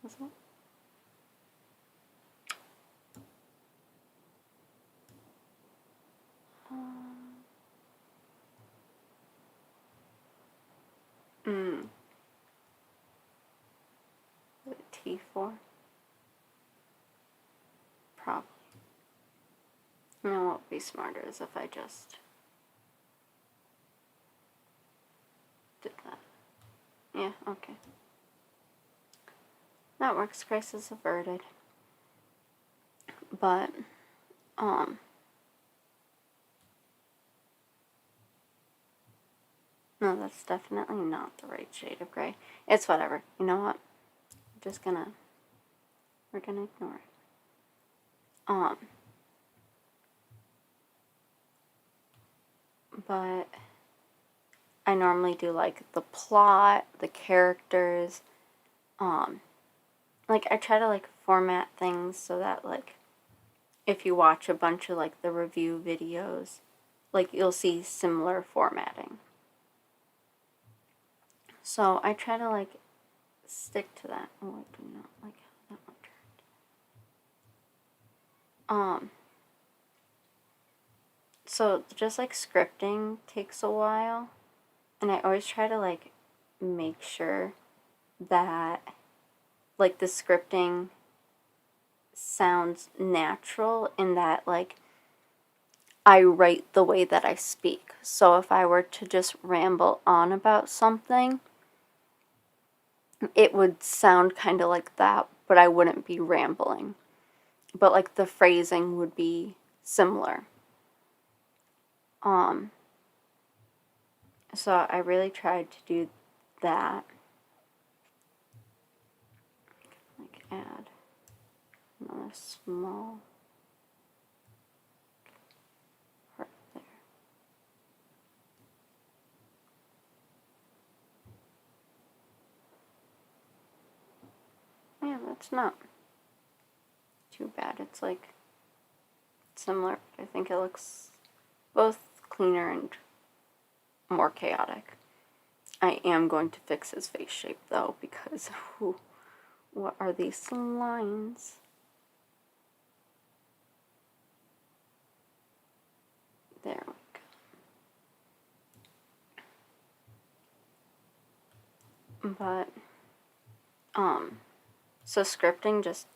Was it? Was it T4? Probably. You know what would be smarter is if I just did that. Yeah, okay. That works. Crisis averted. But, no, that's definitely not the right shade of gray. It's whatever. You know what? We're gonna ignore it. But I normally do like the plot, the characters. Like, I try to like format things so that like if you watch a bunch of like the review videos, like you'll see similar formatting. So I try to like stick to that. Oh, I do not like how that one turned. So just like scripting takes a while, and I always try to like make sure that like the scripting sounds natural in that like I write the way that I speak. So if I were to just ramble on about something, it would sound kind of like that, but I wouldn't be rambling. But like the phrasing would be similar. So I really tried to do that. Like add another small part there. Yeah, that's not too bad. It's like similar, but I think it looks both cleaner and more chaotic. I am going to fix his face shape though, because what are these lines? There we go. But so scripting just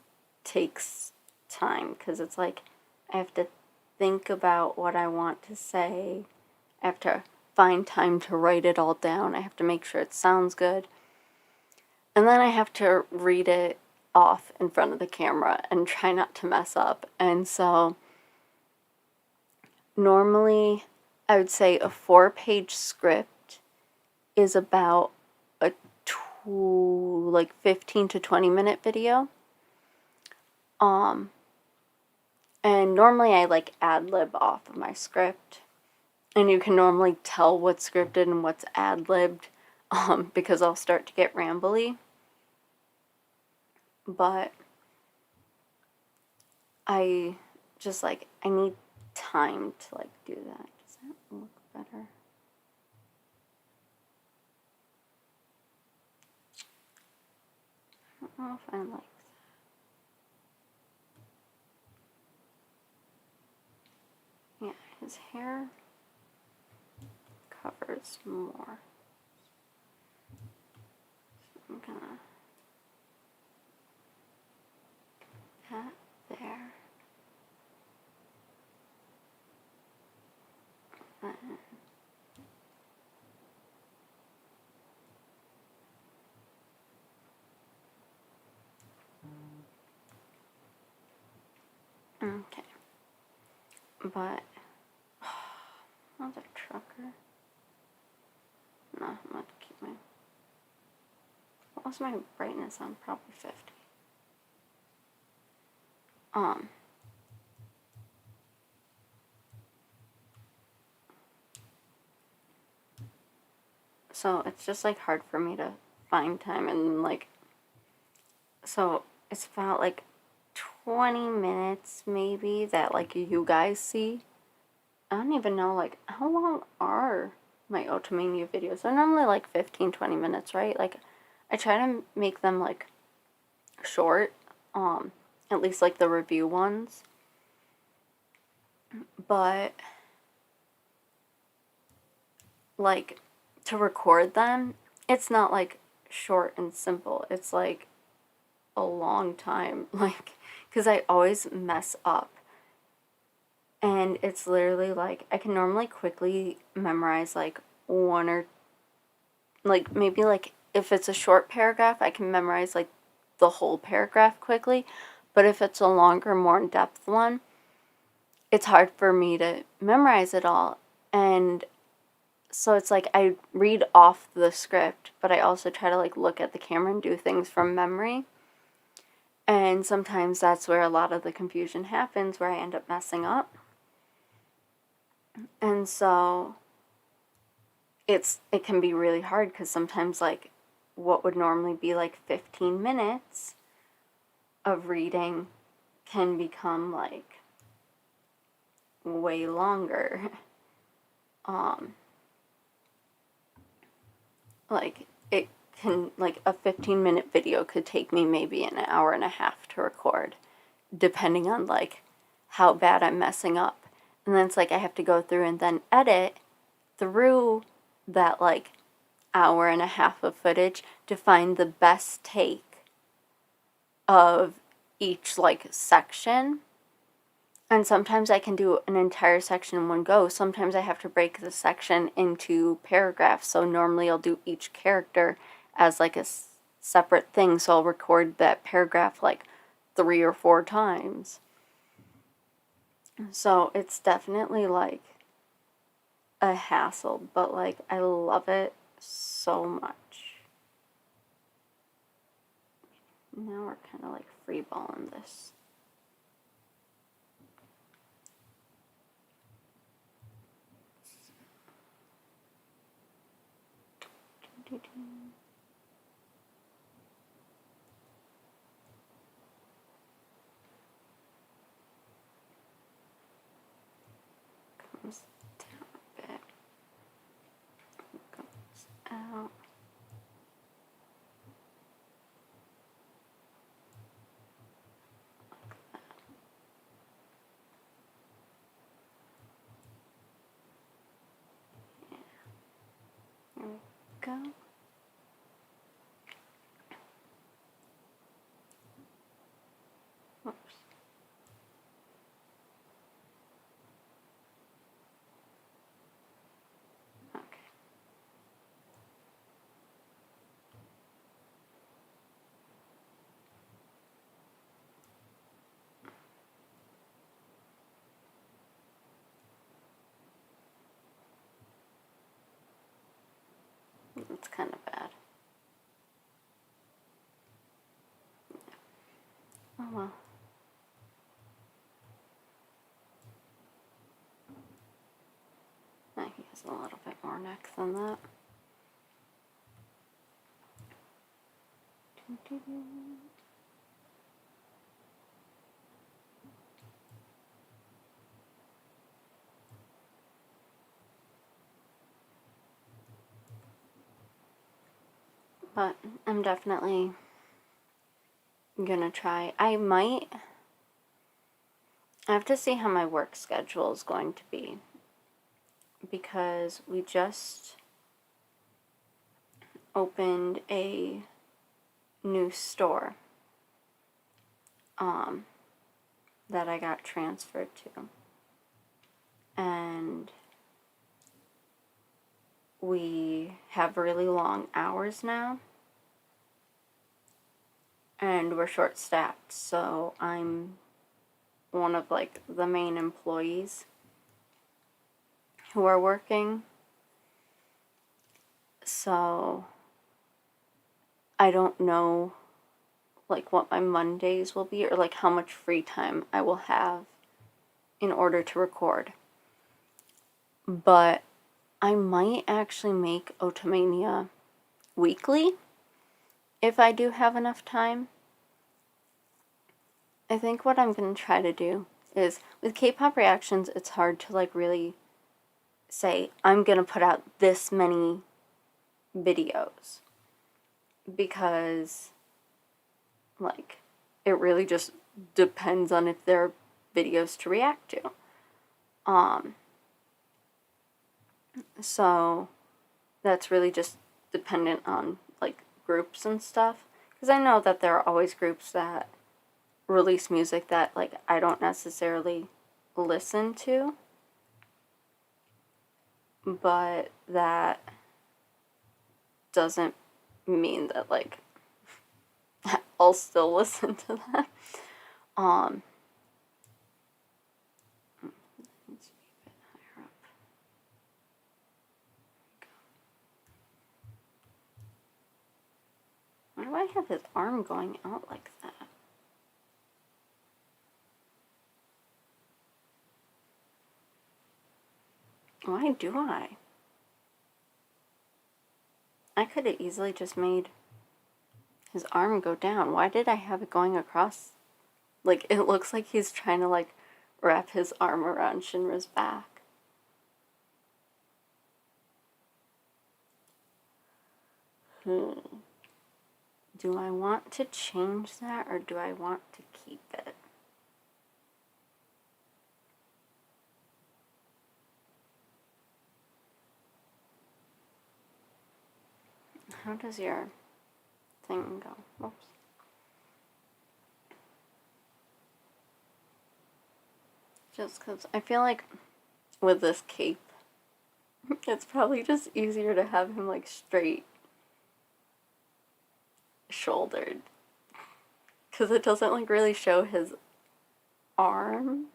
takes time because it's like I have to think about what I want to say. I have to find time to write it all down. I have to make sure it sounds good. And then I have to read it off in front of the camera and try not to mess up. And so normally I would say a 4-page script is about like 15 to 20 minute video. And normally I like ad lib off of my script, and you can normally tell what's scripted and what's ad libbed, because I'll start to get rambly. But I just like, I need time to like do that. Does that look better? I don't know if I like that. Yeah, his hair covers more. So I'm gonna that there. Then okay. But another trucker. No, I'm gonna keep my. What was my brightness on? Probably 50. So it's just like hard for me to find time, and like, so it's about like 20 minutes maybe that like you guys see. I don't even know like how long are my Otomania videos. They're normally like 15-20 minutes, right? Like I try to make them like short, at least like the review ones. But like to record them, it's not like short and simple. It's like a long time, like, because I always mess up. And it's literally like I can normally quickly memorize like one or like maybe like if it's a short paragraph, I can memorize like the whole paragraph quickly. But if it's a longer, more in-depth one, it's hard for me to memorize it all. And so it's like I read off the script, but I also try to like look at the camera and do things from memory. And sometimes that's where a lot of the confusion happens, where I end up messing up. And so it can be really hard because sometimes like what would normally be like 15 minutes of reading can become like way longer. Like it can, like a 15-minute video could take me maybe an hour and a half to record, depending on like how bad I'm messing up. And then it's like I have to go through and then edit through that like hour and a half of footage to find the best take of each like section. And sometimes I can do an entire section in one go. Sometimes I have to break the section into paragraphs. So normally I'll do each character as like a separate thing. So I'll record that paragraph like 3 or 4 times. So it's definitely like a hassle, but like I love it so much. Now we're kind of like freeballing this. Comes down a bit. Goes out. There we go. Whoops. Okay. It's kind Oh well. He has a little bit more neck than that. But I'm definitely gonna try. I have to see how my work schedule is going to be, because we just opened a new store that I got transferred to, and we have really long hours now, and we're short staffed, so I'm one of like the main employees who are working, so I don't know like what my Mondays will be, or like how much free time I will have in order to record. But I might actually make Otomania weekly if I do have enough time. I think what I'm going to try to do is, with K-pop reactions, it's hard to like really say, I'm going to put out this many videos, because like it really just depends on if there are videos to react to. So that's really just dependent on like groups and stuff, because I know that there are always groups that release music that like I don't necessarily listen to, but that doesn't mean that like I'll still listen to them. Let's be a bit higher up. Why do I have his arm going out like that? Why do I? I could have easily just made his arm go down. Why did I have it going across? Like, it looks like he's trying to, like, wrap his arm around Shinra's back. Do I want to change that, or do I want to keep it? How does your thing go? Whoops. Just because I feel like with this cape, it's probably just easier to have him like straight shouldered, because it doesn't like really show his arm.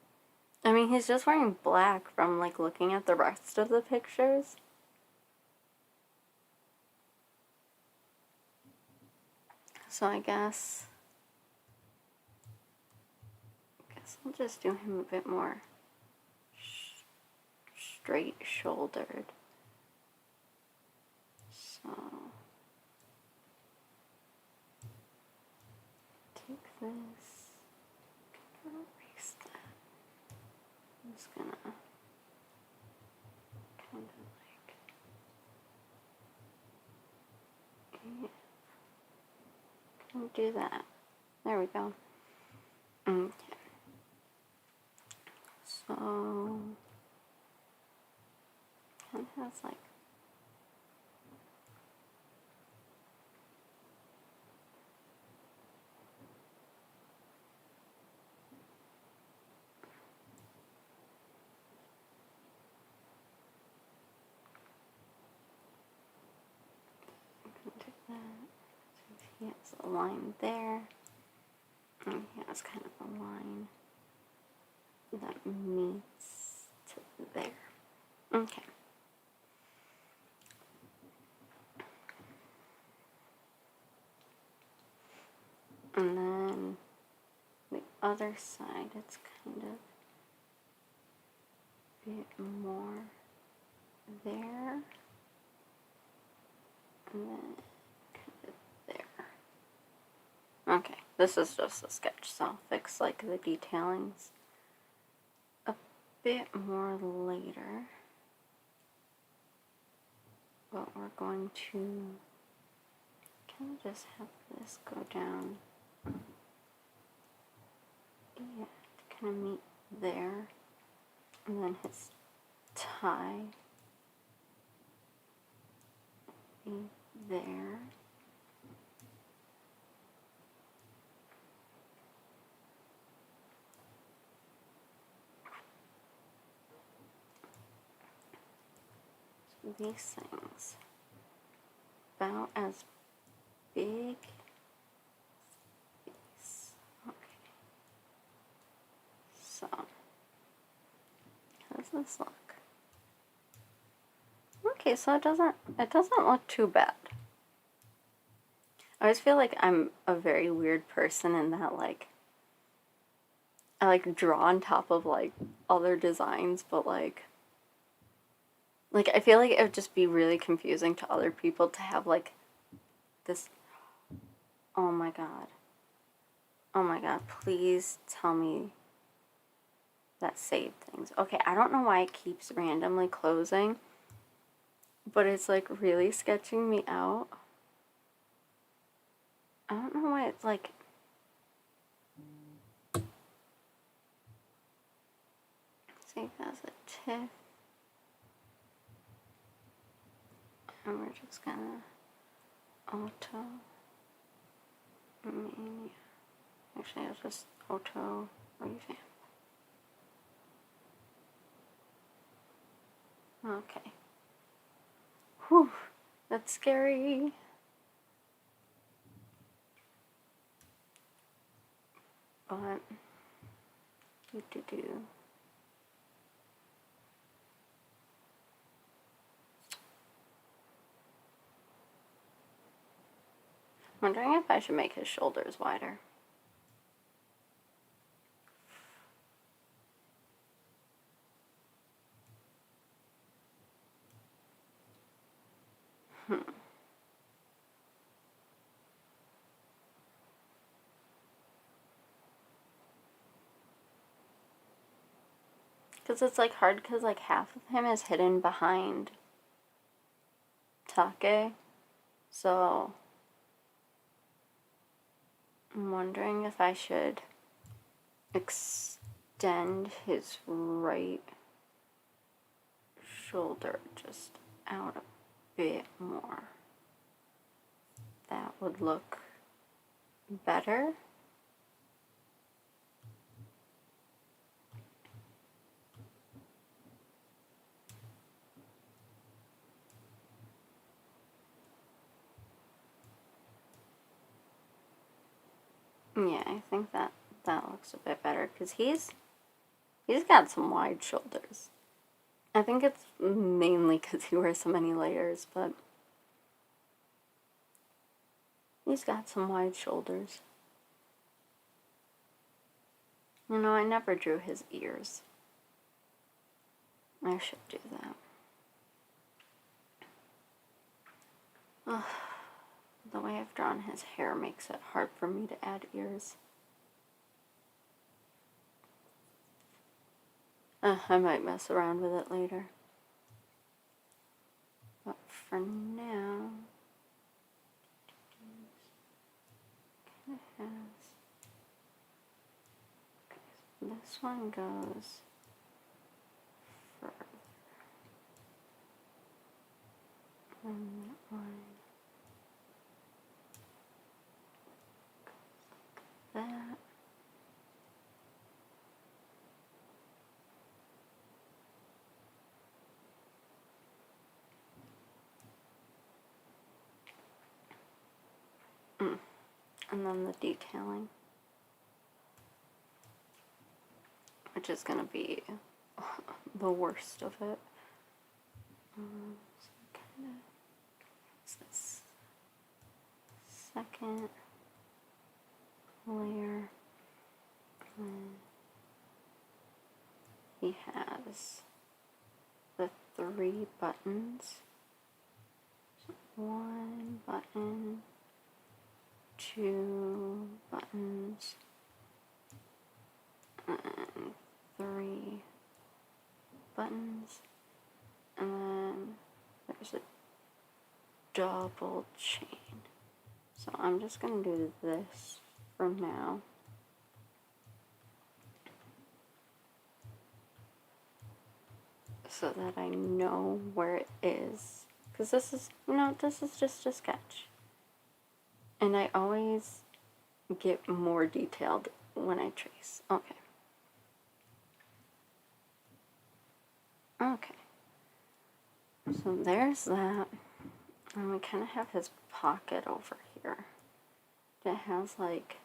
I mean, he's just wearing black from like looking at the rest of the pictures. So I guess I'll just do him a bit more straight shouldered. So take this, erase that. I'm just gonna kind of like, yeah, can do that. There we go. Okay. So kind of has like, take that. He has a line there, and he has kind of a line that meets to there. Okay. And then other side, it's kind of a bit more there, and then kind of there. Okay, this is just a sketch, so I'll fix like the detailings a bit more later. But we're going to kind of just have this go down. Yeah, to kind of meet there, and then his tie be there. So these things about as big as these. Okay. So how does this look? Okay, so it doesn't look too bad. I always feel like I'm a very weird person in that like I like draw on top of like other designs, but like I feel like it would just be really confusing to other people to have like this. Oh my god. Oh my god, please tell me that saved things. Okay, I don't know why it keeps randomly closing, but it's like really sketching me out. I don't know why it's like. Save as a TIFF. And we're just gonna auto. Actually, I'll just auto revamp. Okay. Whew, that's scary. But do. I'm wondering if I should make his shoulders wider. Because it's like hard because like half of him is hidden behind Take. So I'm wondering if I should extend his right shoulder just out a bit more. That would look better. Yeah, I think that looks a bit better because he's got some wide shoulders. I think it's mainly because he wears so many layers, but he's got some wide shoulders. You know, I never drew his ears. I should do that. Ugh. The way I've drawn his hair makes it hard for me to add ears. I might mess around with it later. But for now, it has. Okay, so this one goes further. And that one goes like that. And then the detailing, which is going to be the worst of it. So kind of this second layer, And he has the 3 buttons. So 1 button, 2 buttons, and 3 buttons. And then there's a double chain. So I'm just going to do this for now. So that I know where it is. Because this is, this is just a sketch. And I always get more detailed when I trace. Okay. Okay. So there's that. And we kind of have his pocket over here. It has like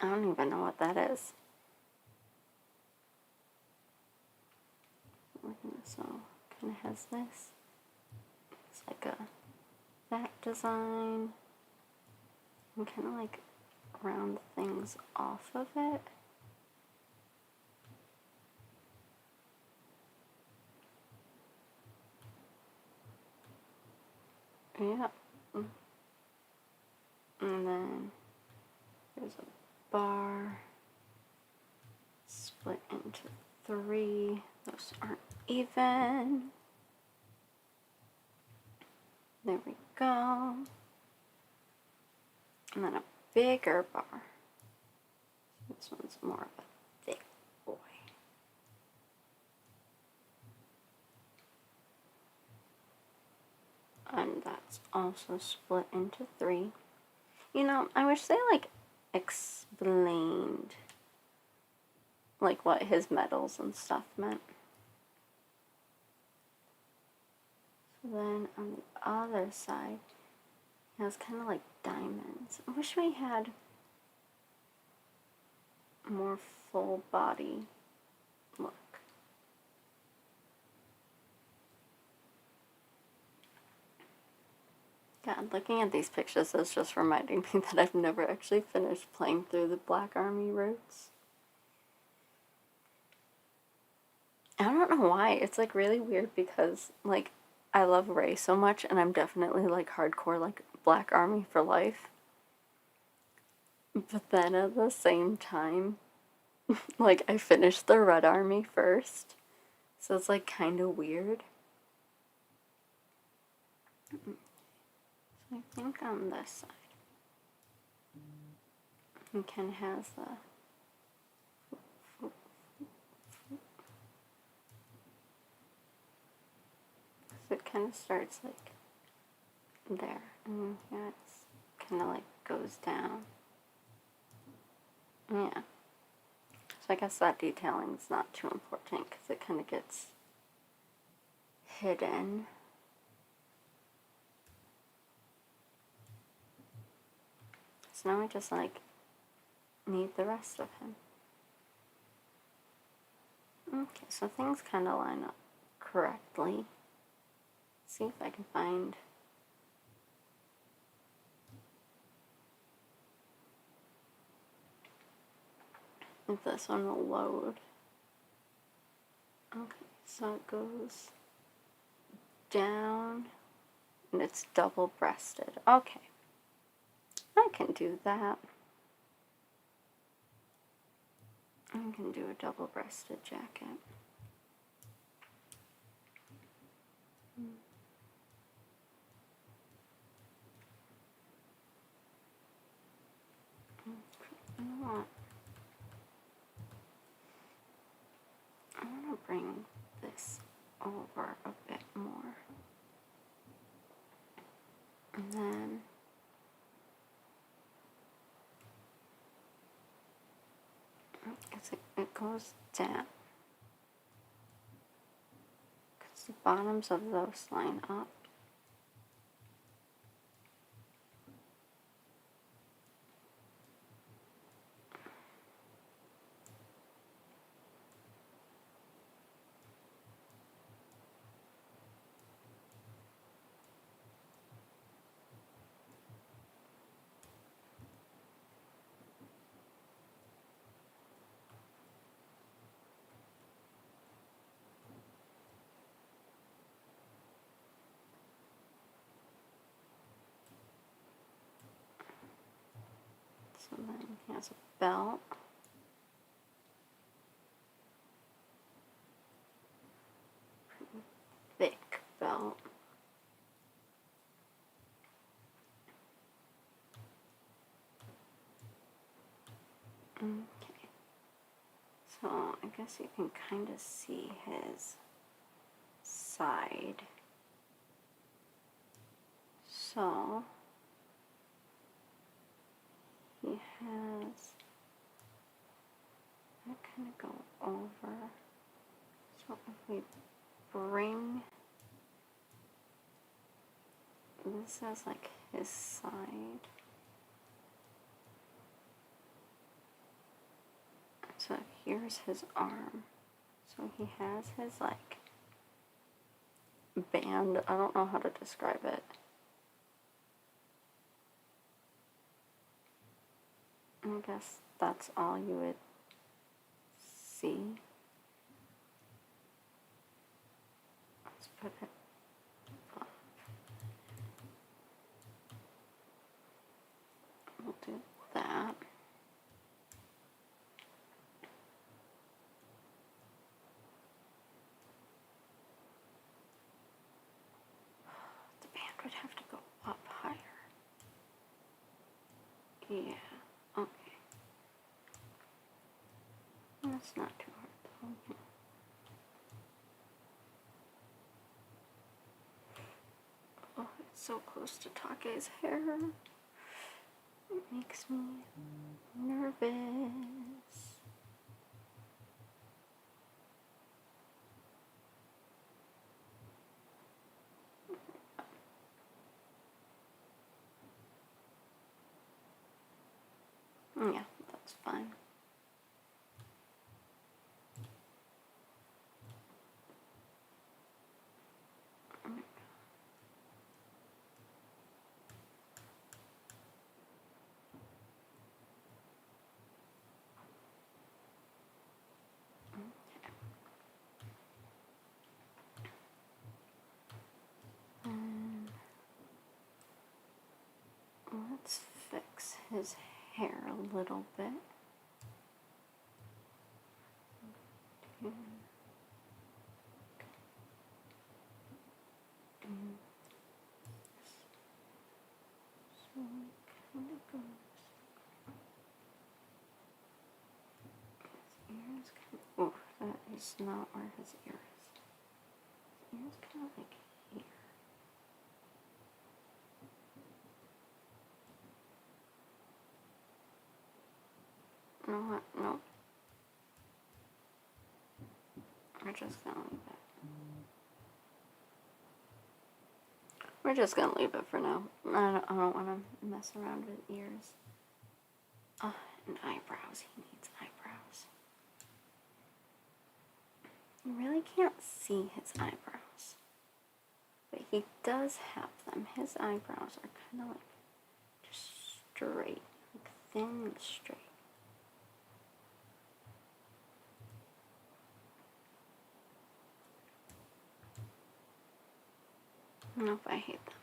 I don't even know what that is. So kind of has this. It's like a that design. And kind of like round things off of it. Yeah. And then there's a bar split into 3. Those aren't even. There we go. And then a bigger bar. This one's more of a thick boy. And that's also split into 3. I wish they explained what his medals and stuff meant. So then on the other side, it has kind of like diamonds. I wish we had more full body look. God, looking at these pictures is just reminding me that I've never actually finished playing through the Black Army routes. I don't know why. It's really weird because I love Ray so much and I'm definitely hardcore Black Army for life. But then at the same time, I finished the Red Army first. So it's kind of weird. So I think on this side, it kind of has the so it kind of starts there, and yeah, it's kind of goes down. Yeah. So I guess that detailing is not too important because it kind of gets hidden. So now we just need the rest of him. Okay, so things kind of line up correctly. See if I can find if this one will load. Okay, so it goes down and it's double-breasted. Okay, I can do that. I can do a double-breasted jacket. I want to bring this over a bit more. And then it goes down. Because the bottoms of those line up. And then he has a belt. Pretty thick belt. Okay. So I guess you can kind of see his side. So he has that kind of go over. So if we bring this as like his side. So here's his arm. So he has his like band. I don't know how to describe it. I guess that's all you would see. Let's put it up. We'll do that. The band would have to go up higher. Yeah, okay. That's not too hard though. Oh, it's so close to Take's hair. It makes me nervous. Yeah, that's fine. Let's fix his hair a little bit. So kind of goes. His ears kind of. Oh, that is not where his ear is. His ear is kind of like here. You know what? Nope. We're just gonna leave it. We're just gonna leave it for now. I don't want to mess around with ears. And eyebrows. He needs eyebrows. You really can't see his eyebrows. But he does have them. His eyebrows are kind of like just straight. Like thin and straight. Nope, I hate them.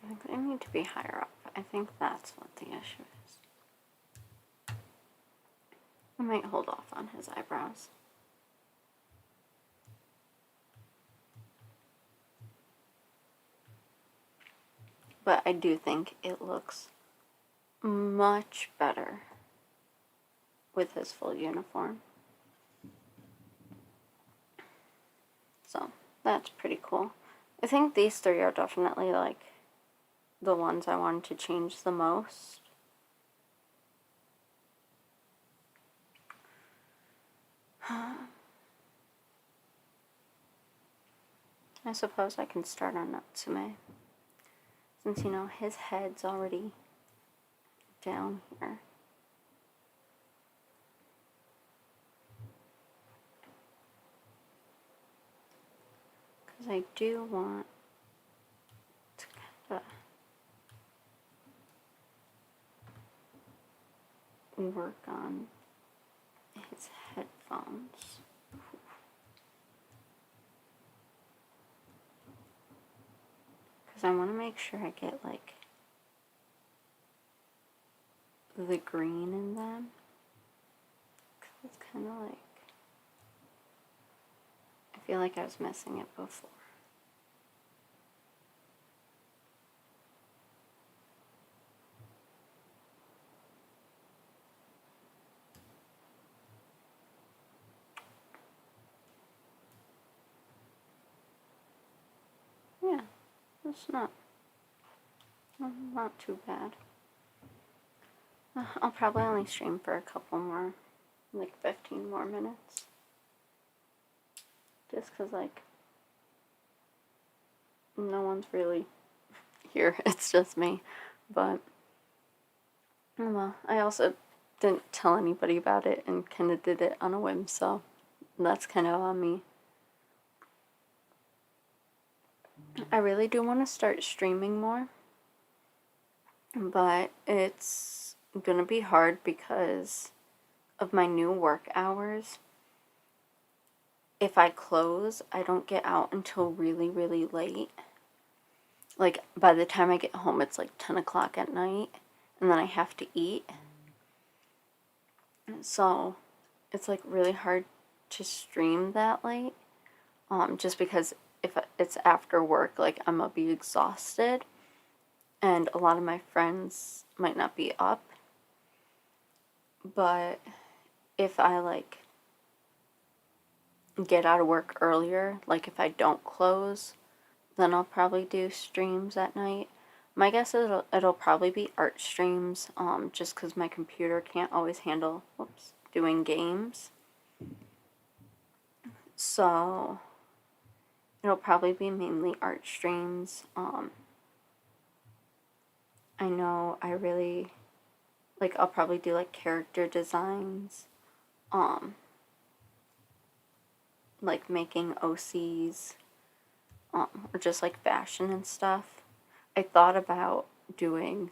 I think they need to be higher up. I think that's what the issue is. I might hold off on his eyebrows. But I do think it looks much better with his full uniform. So that's pretty cool. I think these three are definitely like the ones I wanted to change the most. I suppose I can start on Natsume, since you know his head's already down here. because I do want to kind of work on his headphones. Because I want to make sure I get like the green in them. Because it's kind of like, I feel like I was missing it before. Yeah, it's not too bad. I'll probably only stream for a couple more, like 15 more minutes. Just because, like, no one's really here. It's just me. But, well, I also didn't tell anybody about it and kind of did it on a whim, so that's kind of on me. I really do want to start streaming more, but it's gonna be hard because of my new work hours. If I close, I don't get out until really, really late. Like, by the time I get home, it's like 10 o'clock at night, and then I have to eat. So, it's like really hard to stream that late, just because if it's after work, like, I'm gonna be exhausted, and a lot of my friends might not be up. But if I, like, get out of work earlier, like if I don't close, then I'll probably do streams at night. My guess is it'll probably be art streams, just because my computer can't always handle, doing games. So it'll probably be mainly art streams. I know I really, like, I'll probably do like character designs, like making OCs, or just like fashion and stuff. I thought about doing,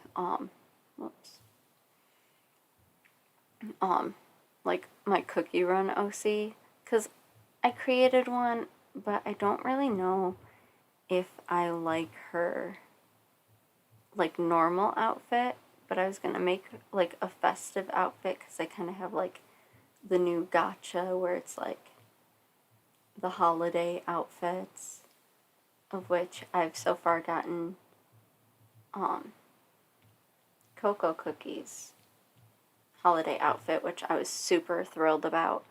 like my cookie run OC, because I created one, but I don't really know if I like her, like, normal outfit, but I was gonna make, like, a festive outfit, because I kind of have, like, the new gacha, where it's, like, the holiday outfits, of which I've so far gotten, Cocoa Cookies holiday outfit, which I was super thrilled about.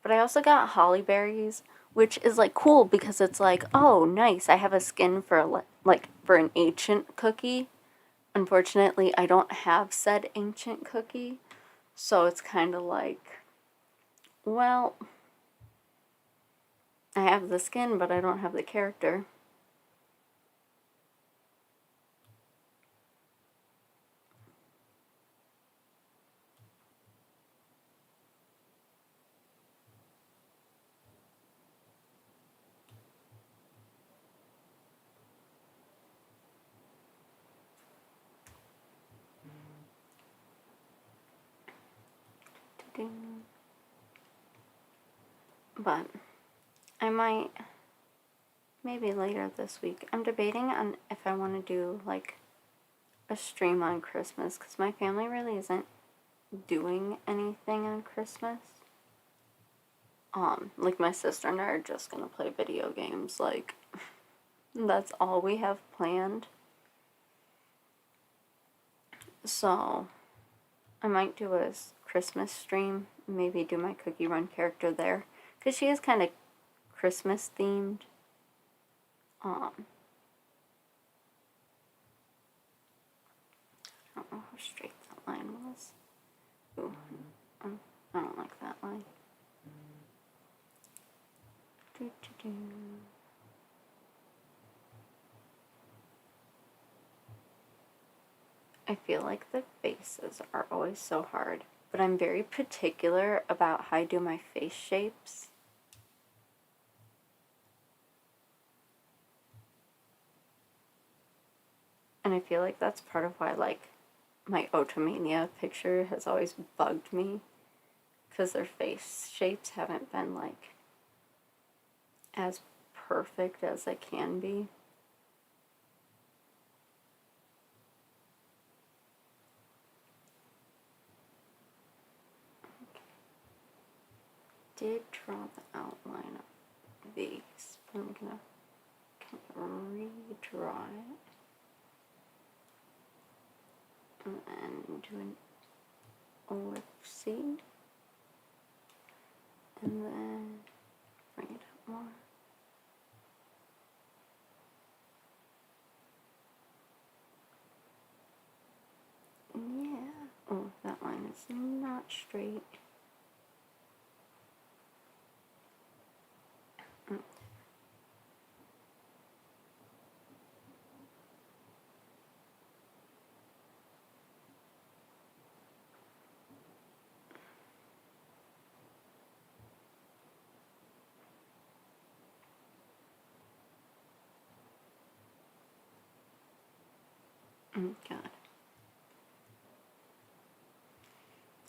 But I also got Holly Berries, which is, like, cool because it's like, oh, nice, I have a skin for, like, for an ancient cookie. Unfortunately, I don't have said ancient cookie, so it's kind of like, well, I have the skin, but I don't have the character. But I might, maybe later this week, I'm debating on if I want to do, like, a stream on Christmas, because my family really isn't doing anything on Christmas. Like, my sister and I are just gonna play video games, like, that's all we have planned. So, I might do a Christmas stream, maybe do my Cookie Run character there, because she is kind of Christmas themed. I don't know how straight that line was. Ooh, I don't like that line. I feel like the faces are always so hard, but I'm very particular about how I do my face shapes. And I feel like that's part of why, like, my Otomania picture has always bugged me, because their face shapes haven't been, like, as perfect as they can be. Did draw the outline of these, but I'm gonna redraw it and then do an ellipse and then bring it up more. Yeah. Oh, that line is not straight. God.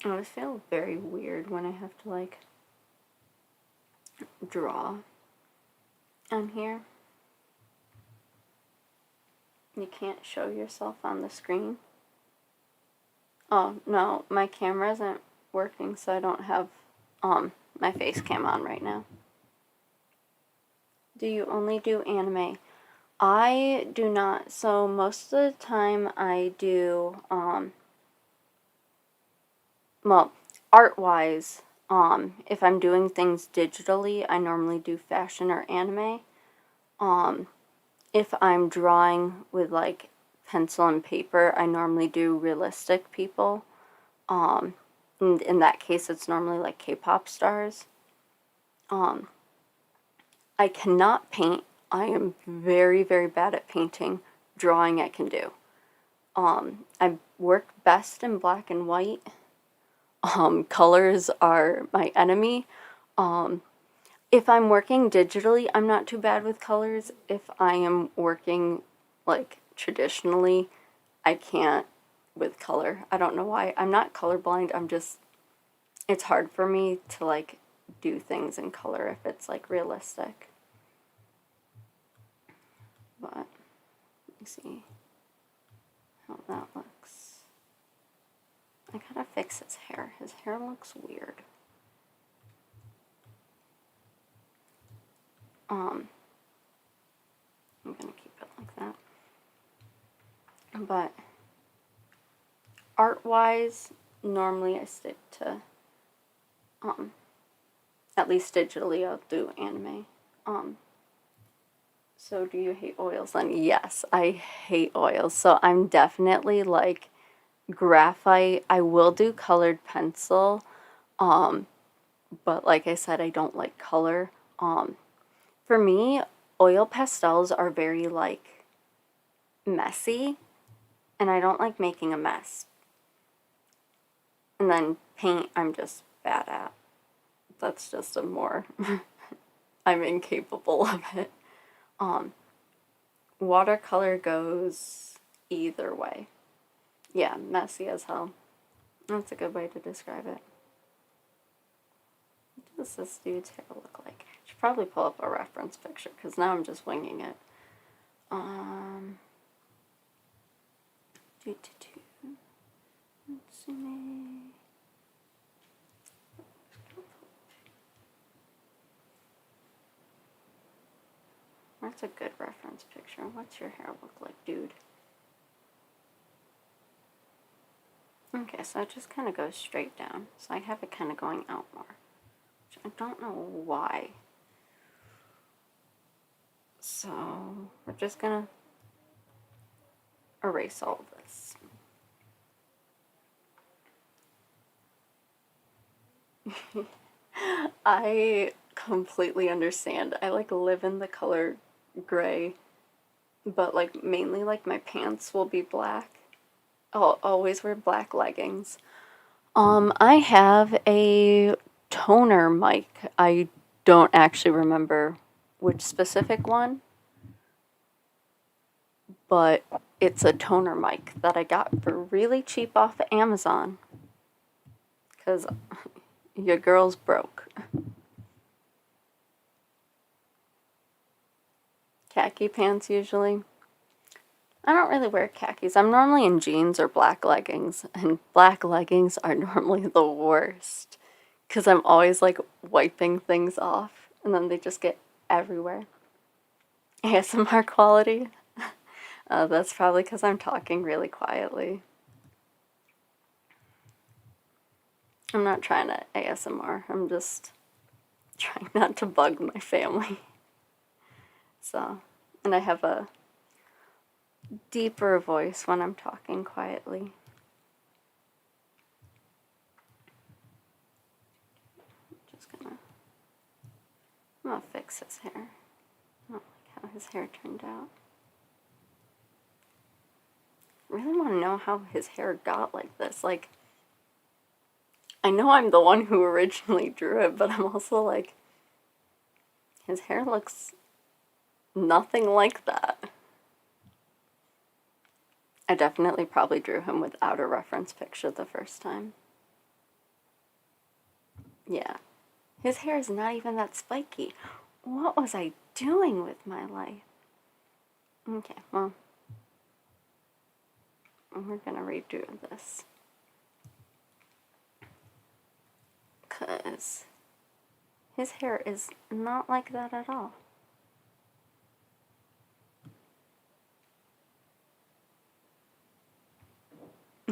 I always feel very weird when I have to, like, draw on here. You can't show yourself on the screen. Oh, no, my camera isn't working, so I don't have my face cam on right now. Do you only do anime? I do not. So most of the time I do, well, art-wise, if I'm doing things digitally, I normally do fashion or anime. If I'm drawing with, like, pencil and paper, I normally do realistic people. And in that case, it's normally, like, K-pop stars. I cannot paint. I am very, very bad at painting. Drawing I can do. I work best in black and white. Colors are my enemy. If I'm working digitally, I'm not too bad with colors. If I am working, like, traditionally, I can't with color. I don't know why. I'm not colorblind. It's hard for me to, like, do things in color if it's, like, realistic. But, let me see how that looks. I gotta fix his hair. His hair looks weird. I'm gonna keep it like that. But art-wise, normally I stick to, at least digitally, I'll do anime. So do you hate oils then? Yes, I hate oils. So I'm definitely, like, graphite. I will do colored pencil. But like I said, I don't like color. For me, oil pastels are very, like, messy, and I don't like making a mess. And then paint, I'm just bad at. That's just a more, I'm incapable of it. Watercolor goes either way. Yeah, messy as hell. That's a good way to describe it. What does this dude's hair look like? I should probably pull up a reference picture, because now I'm just winging it. Let's see. That's a good reference picture. What's your hair look like, dude? Okay, so it just kind of goes straight down. So I have it kind of going out more, which I don't know why. So we're just gonna erase all of this. I completely understand. I, like, live in the color gray, but, like, mainly, like, my pants will be black. I'll always wear black leggings. I have a toner mic. I don't actually remember which specific one, but it's a toner mic that I got for really cheap off of Amazon. Because your girl's broke. Khaki pants usually. I don't really wear khakis. I'm normally in jeans or black leggings, and black leggings are normally the worst because I'm always like wiping things off and then they just get everywhere. ASMR quality. That's probably because I'm talking really quietly. I'm not trying to ASMR, I'm just trying not to bug my family. So, and I have a deeper voice when I'm talking quietly. I'm gonna fix his hair. I don't like how his hair turned out. I really want to know how his hair got like this. Like, I know I'm the one who originally drew it, but I'm also like, his hair looks nothing like that. I definitely probably drew him without a reference picture the first time. Yeah. His hair is not even that spiky. What was I doing with my life? Okay, well, we're gonna redo this. Because his hair is not like that at all.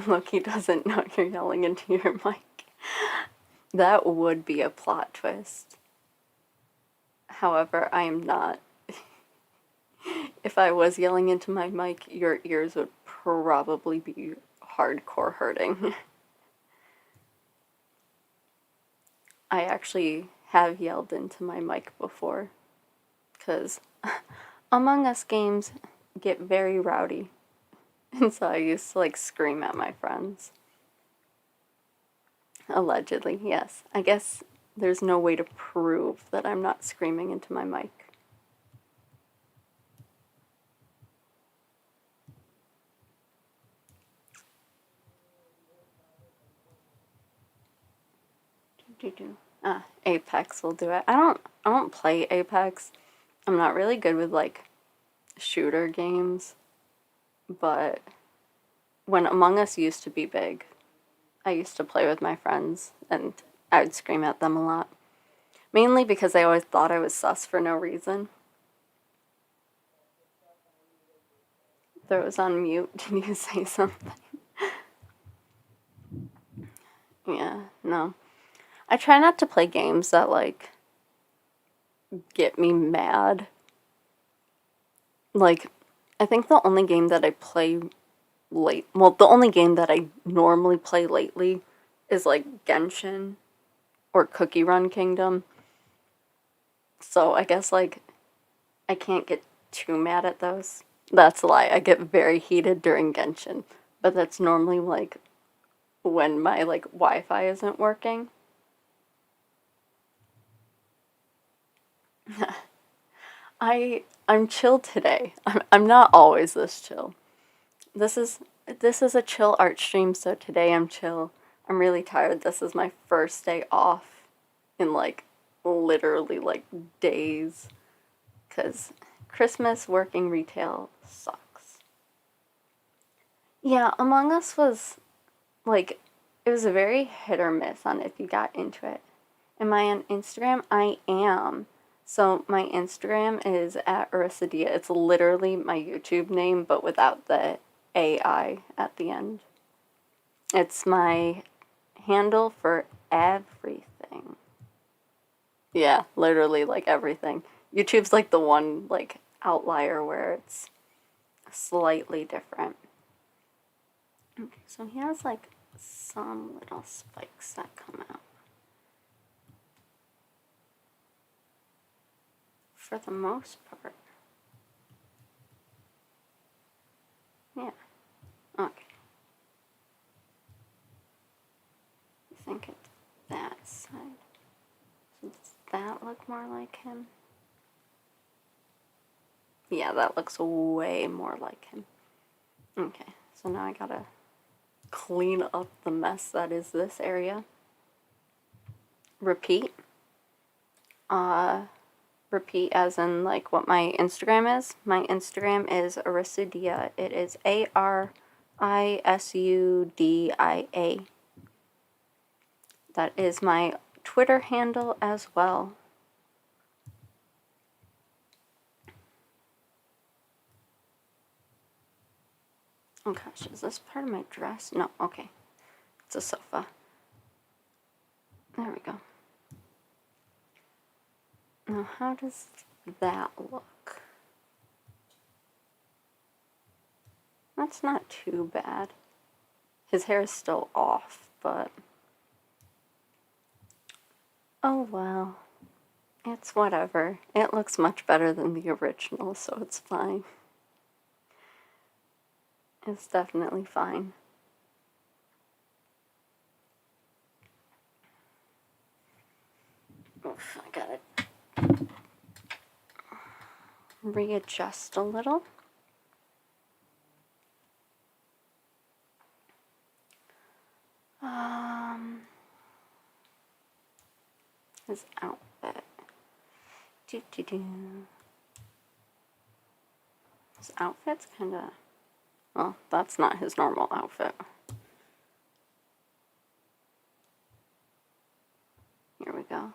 Look, he doesn't know you're yelling into your mic. That would be a plot twist. However, I am not. If I was yelling into my mic, your ears would probably be hardcore hurting. I actually have yelled into my mic before, because Among Us games get very rowdy, and so I used to like scream at my friends. Allegedly, yes. I guess there's no way to prove that I'm not screaming into my mic. Apex will do it. I don't play Apex. I'm not really good with like shooter games, but when Among Us used to be big, I used to play with my friends and I would scream at them a lot. Mainly because they always thought I was sus for no reason. Throw was on mute. Did you say something? Yeah, no. I try not to play games that like get me mad. Like, I think the only game that I play the only game that I normally play lately is like Genshin or Cookie Run Kingdom. So I guess like I can't get too mad at those. That's a lie. I get very heated during Genshin, but that's normally like when my like Wi-Fi isn't working. I'm chill today. I'm not always this chill. This is this is a chill art stream, so today I'm chill. I'm really tired. This is my first day off in like literally like days, cuz Christmas working retail sucks. Yeah, Among Us was like it was a very hit or miss on if you got into it. Am I on Instagram? I am. So my Instagram is at Arisadia. It's literally my YouTube name, but without the AI at the end. It's my handle for everything. Yeah, literally like everything. YouTube's like the one like outlier where it's slightly different. Okay, so he has like some little spikes that come out. For the most part. Yeah. Okay. I think it's that side. So does that look more like him? Yeah, that looks way more like him. Okay, so now I gotta clean up the mess that is this area. Repeat. Repeat as in like what my Instagram is. My Instagram is Arisudia. It is Arisudia. That is my Twitter handle as well. Oh gosh, is this part of my dress? No, okay. It's a sofa. There we go. Now, how does that look? That's not too bad. His hair is still off, but oh well. It's whatever. It looks much better than the original, so it's fine. It's definitely fine. Oof, I gotta readjust a little. His outfit. His outfit's kind of, well, that's not his normal outfit. Here we go.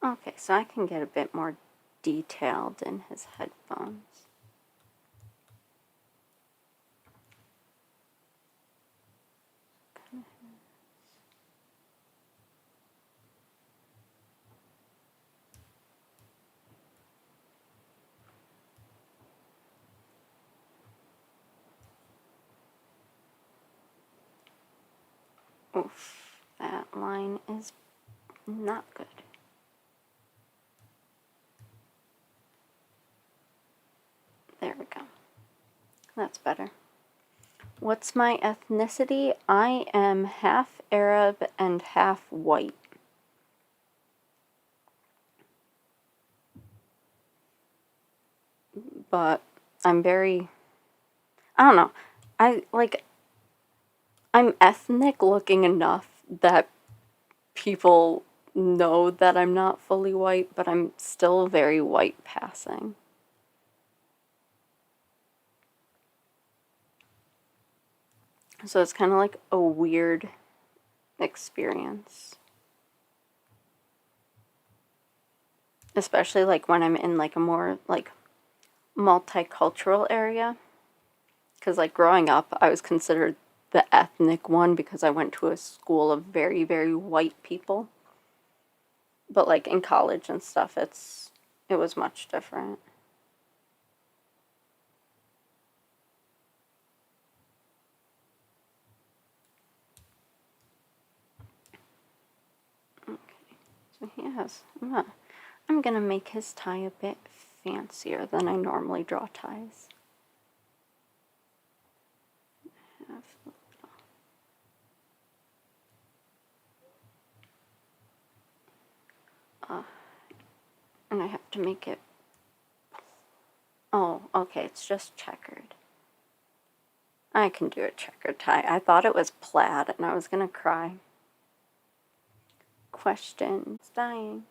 Okay, so I can get a bit more detailed in his headphones. Oof, that line is not good. There we go. That's better. What's my ethnicity? I am half Arab and half white. But I'm very, I don't know. I'm ethnic looking enough that people know that I'm not fully white, but I'm still very white passing. So it's kind of like a weird experience. Especially like when I'm in like a more like multicultural area. Because like growing up, I was considered the ethnic one because I went to a school of very, very white people. But like in college and stuff, it was much different. Okay, so he has. I'm gonna make his tie a bit fancier than I normally draw ties. And I have to make it. Oh, okay, it's just checkered. I can do a checkered tie. I thought it was plaid and I was gonna cry. Question. It's dying.